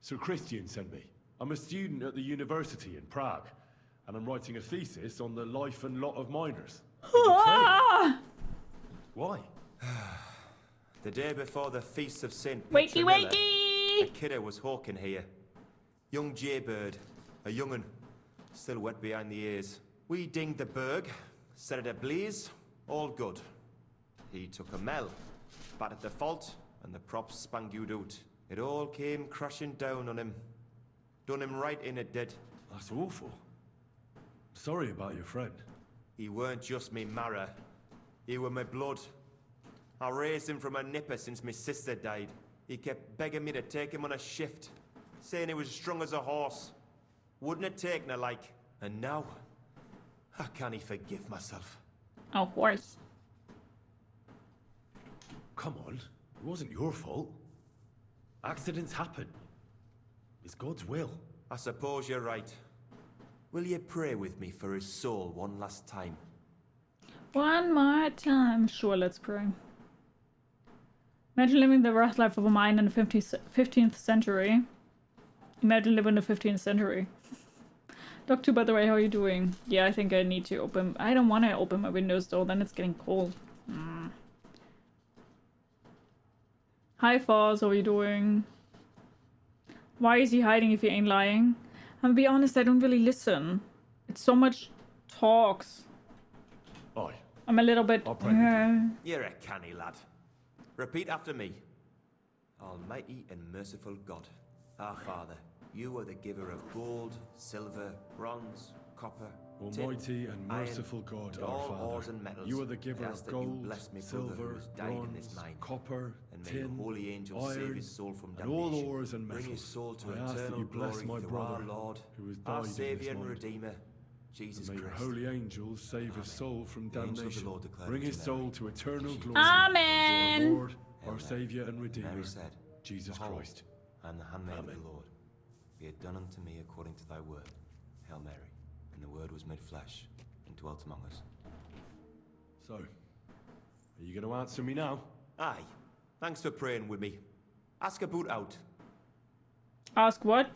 Speaker 3: Sir Christian sent me. I'm a student at the university in Prague, and I'm writing a thesis on the life and lot of miners. Why?
Speaker 17: The day before the feast of St.
Speaker 1: Wakey,
Speaker 17: Petronilla,
Speaker 1: wakey!
Speaker 17: a kidder was hawking here. Young jaybird, a young'un, still wet behind the ears. We dinged the berg, set it ablaze, all good. He took a mell, battered the fault, and the props spangued out. It all came crashing down on him. Done him right in it did.
Speaker 3: That's awful. Sorry about your friend.
Speaker 17: He weren't just me marrow. He were my blood. I raised him from a nipper since my sister died. He kept begging me to take him on a shift, saying he was strong as a horse. Wouldn't have taken her like. And now, I can't forgive myself.
Speaker 1: A horse.
Speaker 3: Come on, it wasn't your fault. Accidents happen. It's God's will.
Speaker 17: I suppose you're right. Will you pray with me for his soul one last time?
Speaker 1: One more time. Sure, let's pray. Imagine living the rough life of a mine in the 15th century. Imagine living in the 15th century. Doc 2, by the way, how are you doing? Yeah, I think I need to open... I don't want to open my windows though, then it's getting cold. Hi, Foz, how are you doing? Why is he hiding if he ain't lying? And to be honest, I don't really listen. It's so much talks.
Speaker 3: Aye.
Speaker 1: I'm a little bit...
Speaker 17: You're a canny lad. Repeat after me. Almighty and merciful God, our Father, you are the giver of gold, silver, bronze, copper,
Speaker 3: Almighty and merciful God, our Father, you are the giver of gold, silver, bronze, copper, tin, iron, and all ores and metals.
Speaker 17: Bring his soul to
Speaker 3: I ask that you bless my brother,
Speaker 17: Lord,
Speaker 3: who has
Speaker 17: our
Speaker 3: died in
Speaker 17: Saviour
Speaker 3: this
Speaker 17: and
Speaker 3: mine.
Speaker 17: Redeemer, Jesus
Speaker 3: May your
Speaker 17: Christ.
Speaker 3: holy angels save his soul from
Speaker 17: The angel of the
Speaker 3: damnation.
Speaker 17: Lord declared
Speaker 3: Bring his
Speaker 17: unto
Speaker 3: soul
Speaker 17: Mary,
Speaker 3: to eternal glory.
Speaker 1: Amen.
Speaker 3: Through our Lord, our Saviour and Redeemer,
Speaker 17: Mary said,
Speaker 3: Jesus
Speaker 17: Behold,
Speaker 3: Christ.
Speaker 17: I am the handmaid
Speaker 3: Amen.
Speaker 17: of the Lord. Be it done unto me according to thy word. Hail Mary. And the word was made flesh and dwelt among us.
Speaker 3: So, are you going to answer me now?
Speaker 17: Aye. Thanks for praying with me. Ask a boot out.
Speaker 1: Ask what?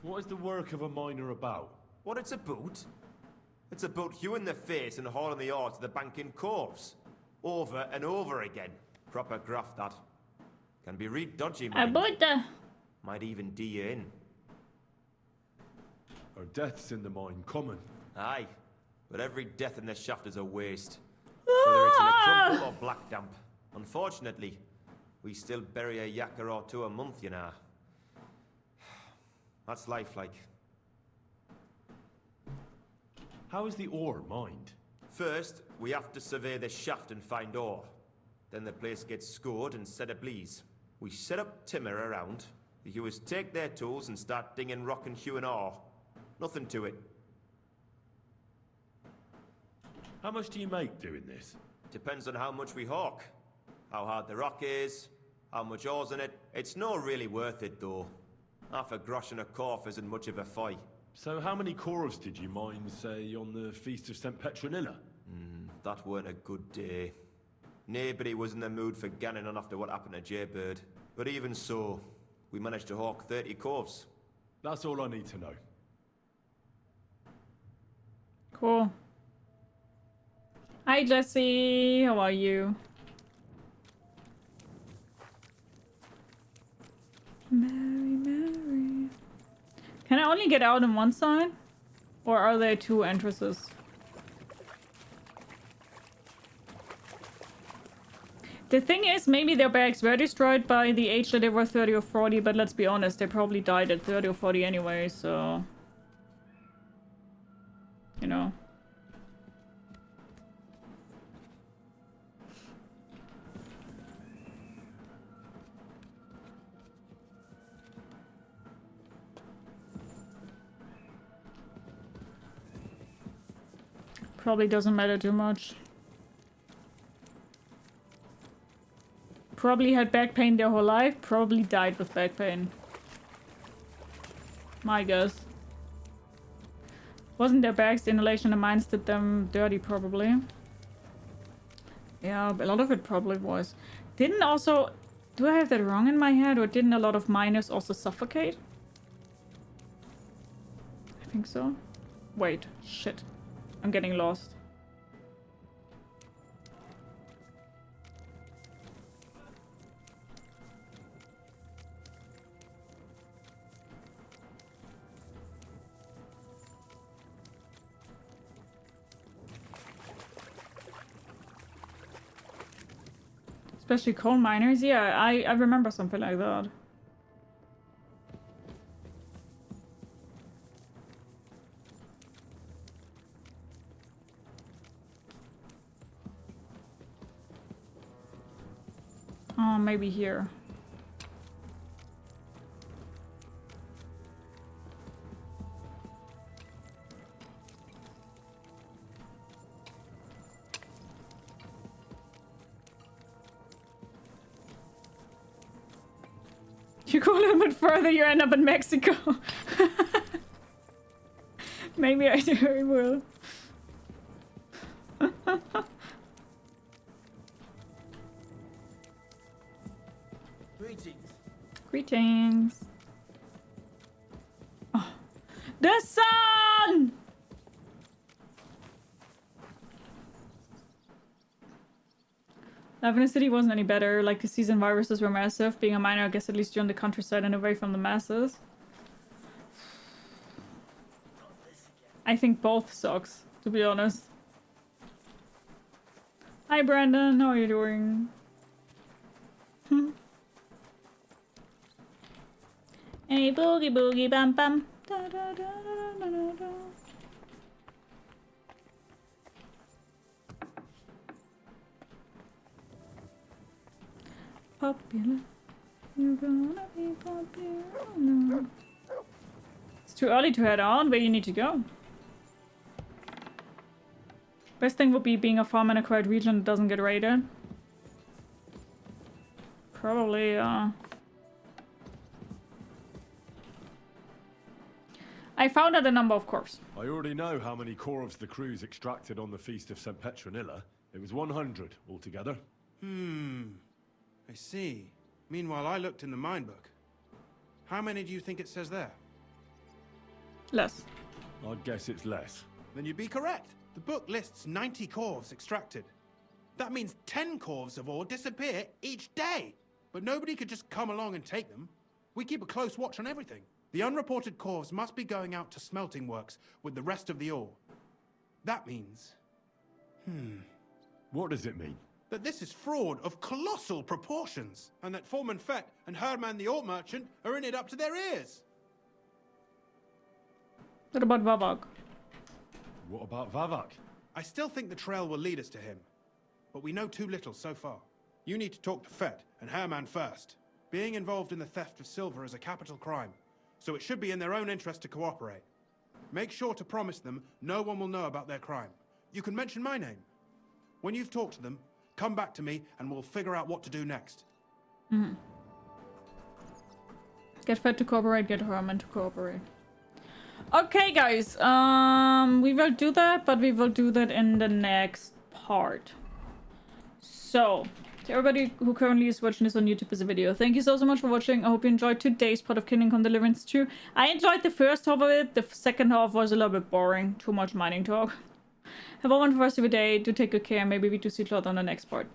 Speaker 3: What is the work of a miner about?
Speaker 17: What it's about? It's about you in the face and hauling the ore to the banking coves. Over and over again. Proper graft, that. Can be real dodgy, mind.
Speaker 1: About the...
Speaker 17: Might even do you in.
Speaker 3: Are deaths in the mine common?
Speaker 17: Aye. But every death in the shaft is a waste. Whether it's in a crumple or black damp. Unfortunately, we still bury a yakker or two a month, you know. That's life like.
Speaker 3: How is the ore mined?
Speaker 17: First, we have to survey the shaft and find ore. Then the place gets scored and set ablaze. We set up timber around. The hewers take their tools and start dinging rock and hewing ore. Nothing to it.
Speaker 3: How much do you make doing this?
Speaker 17: Depends on how much we hawk. How hard the rock is, how much ore's in it. It's not really worth it, though. Half a grosh and a corf isn't much of a fight.
Speaker 3: So how many corves did you mine, say, on the Feast of St. Petronilla?
Speaker 17: That weren't a good day. Nobody was in the mood for ganning on after what happened to Jaybird. But even so, we managed to hawk 30 corves.
Speaker 3: That's all I need to know.
Speaker 1: Cool. Hi, Jesse. How are you? Mary, Mary. Can I only get out on one side? Or are there two entrances? The thing is, maybe their barracks were destroyed by the age that they were 30 or 40, but let's be honest, they probably died at 30 or 40 anyway, so... You know. Probably doesn't matter too much. Probably had back pain their whole life. Probably died with back pain. My guess. Wasn't their barracks the inhalation and mines did them dirty, probably. Yeah, a lot of it probably was. Didn't also... Do I have that wrong in my head? Or didn't a lot of miners also suffocate? I think so. Wait, shit. I'm getting lost. Especially coal miners. Yeah, I remember something like that. Oh, maybe here. You go a little bit further, you end up in Mexico. Maybe I will.
Speaker 13: Greetings.
Speaker 1: Greetings. Oh. The sun! Life in the city wasn't any better. Like, the season viruses were massive. Being a miner, I guess at least you're on the countryside and away from the masses. I think both sucks, to be honest. Hi Brandon, how are you doing? Hey boogie boogie bam bam. Da, da, da, da, da, da. Popular. You're gonna be popular. It's too early to head on. Where you need to go? Best thing would be being a farm in a quiet region that doesn't get raided. Probably, I found out the number of corpses.
Speaker 3: I already know how many corvs the crews extracted on the Feast of St. Petronilla. It was 100 altogether.
Speaker 14: I see. Meanwhile, I looked in the mine book. How many do you think it says there?
Speaker 1: Less.
Speaker 3: I'd guess it's less.
Speaker 14: Then you'd be correct. The book lists 90 corvs extracted. That means 10 corvs of ore disappear each day. But nobody could just come along and take them. We keep a close watch on everything. The unreported corvs must be going out to smelting works with the rest of the ore. That means...
Speaker 3: What does it mean?
Speaker 14: That this is fraud of colossal proportions, and that Foreman Fett and Herman the ore merchant are in it up to their ears.
Speaker 1: What about Vavak?
Speaker 3: What about Vavak?
Speaker 14: I still think the trail will lead us to him, but we know too little so far. You need to talk to Fett and Herman first. Being involved in the theft of silver is a capital crime, so it should be in their own interest to cooperate. Make sure to promise them no one will know about their crime. You can mention my name. When you've talked to them, come back to me and we'll figure out what to do next.
Speaker 1: Get Fett to cooperate, get Herman to cooperate. Okay, guys. We will do that, but we will do that in the next part. So, to everybody who currently is watching this on YouTube as a video, thank you so much for watching. I hope you enjoyed today's part of Kingdom Come Deliverance II. I enjoyed the first half of it. The second half was a little bit boring. Too much mining talk. Have a wonderful rest of your day. Do take good care. Maybe we do see each other on the next part.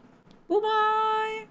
Speaker 1: Bye-bye!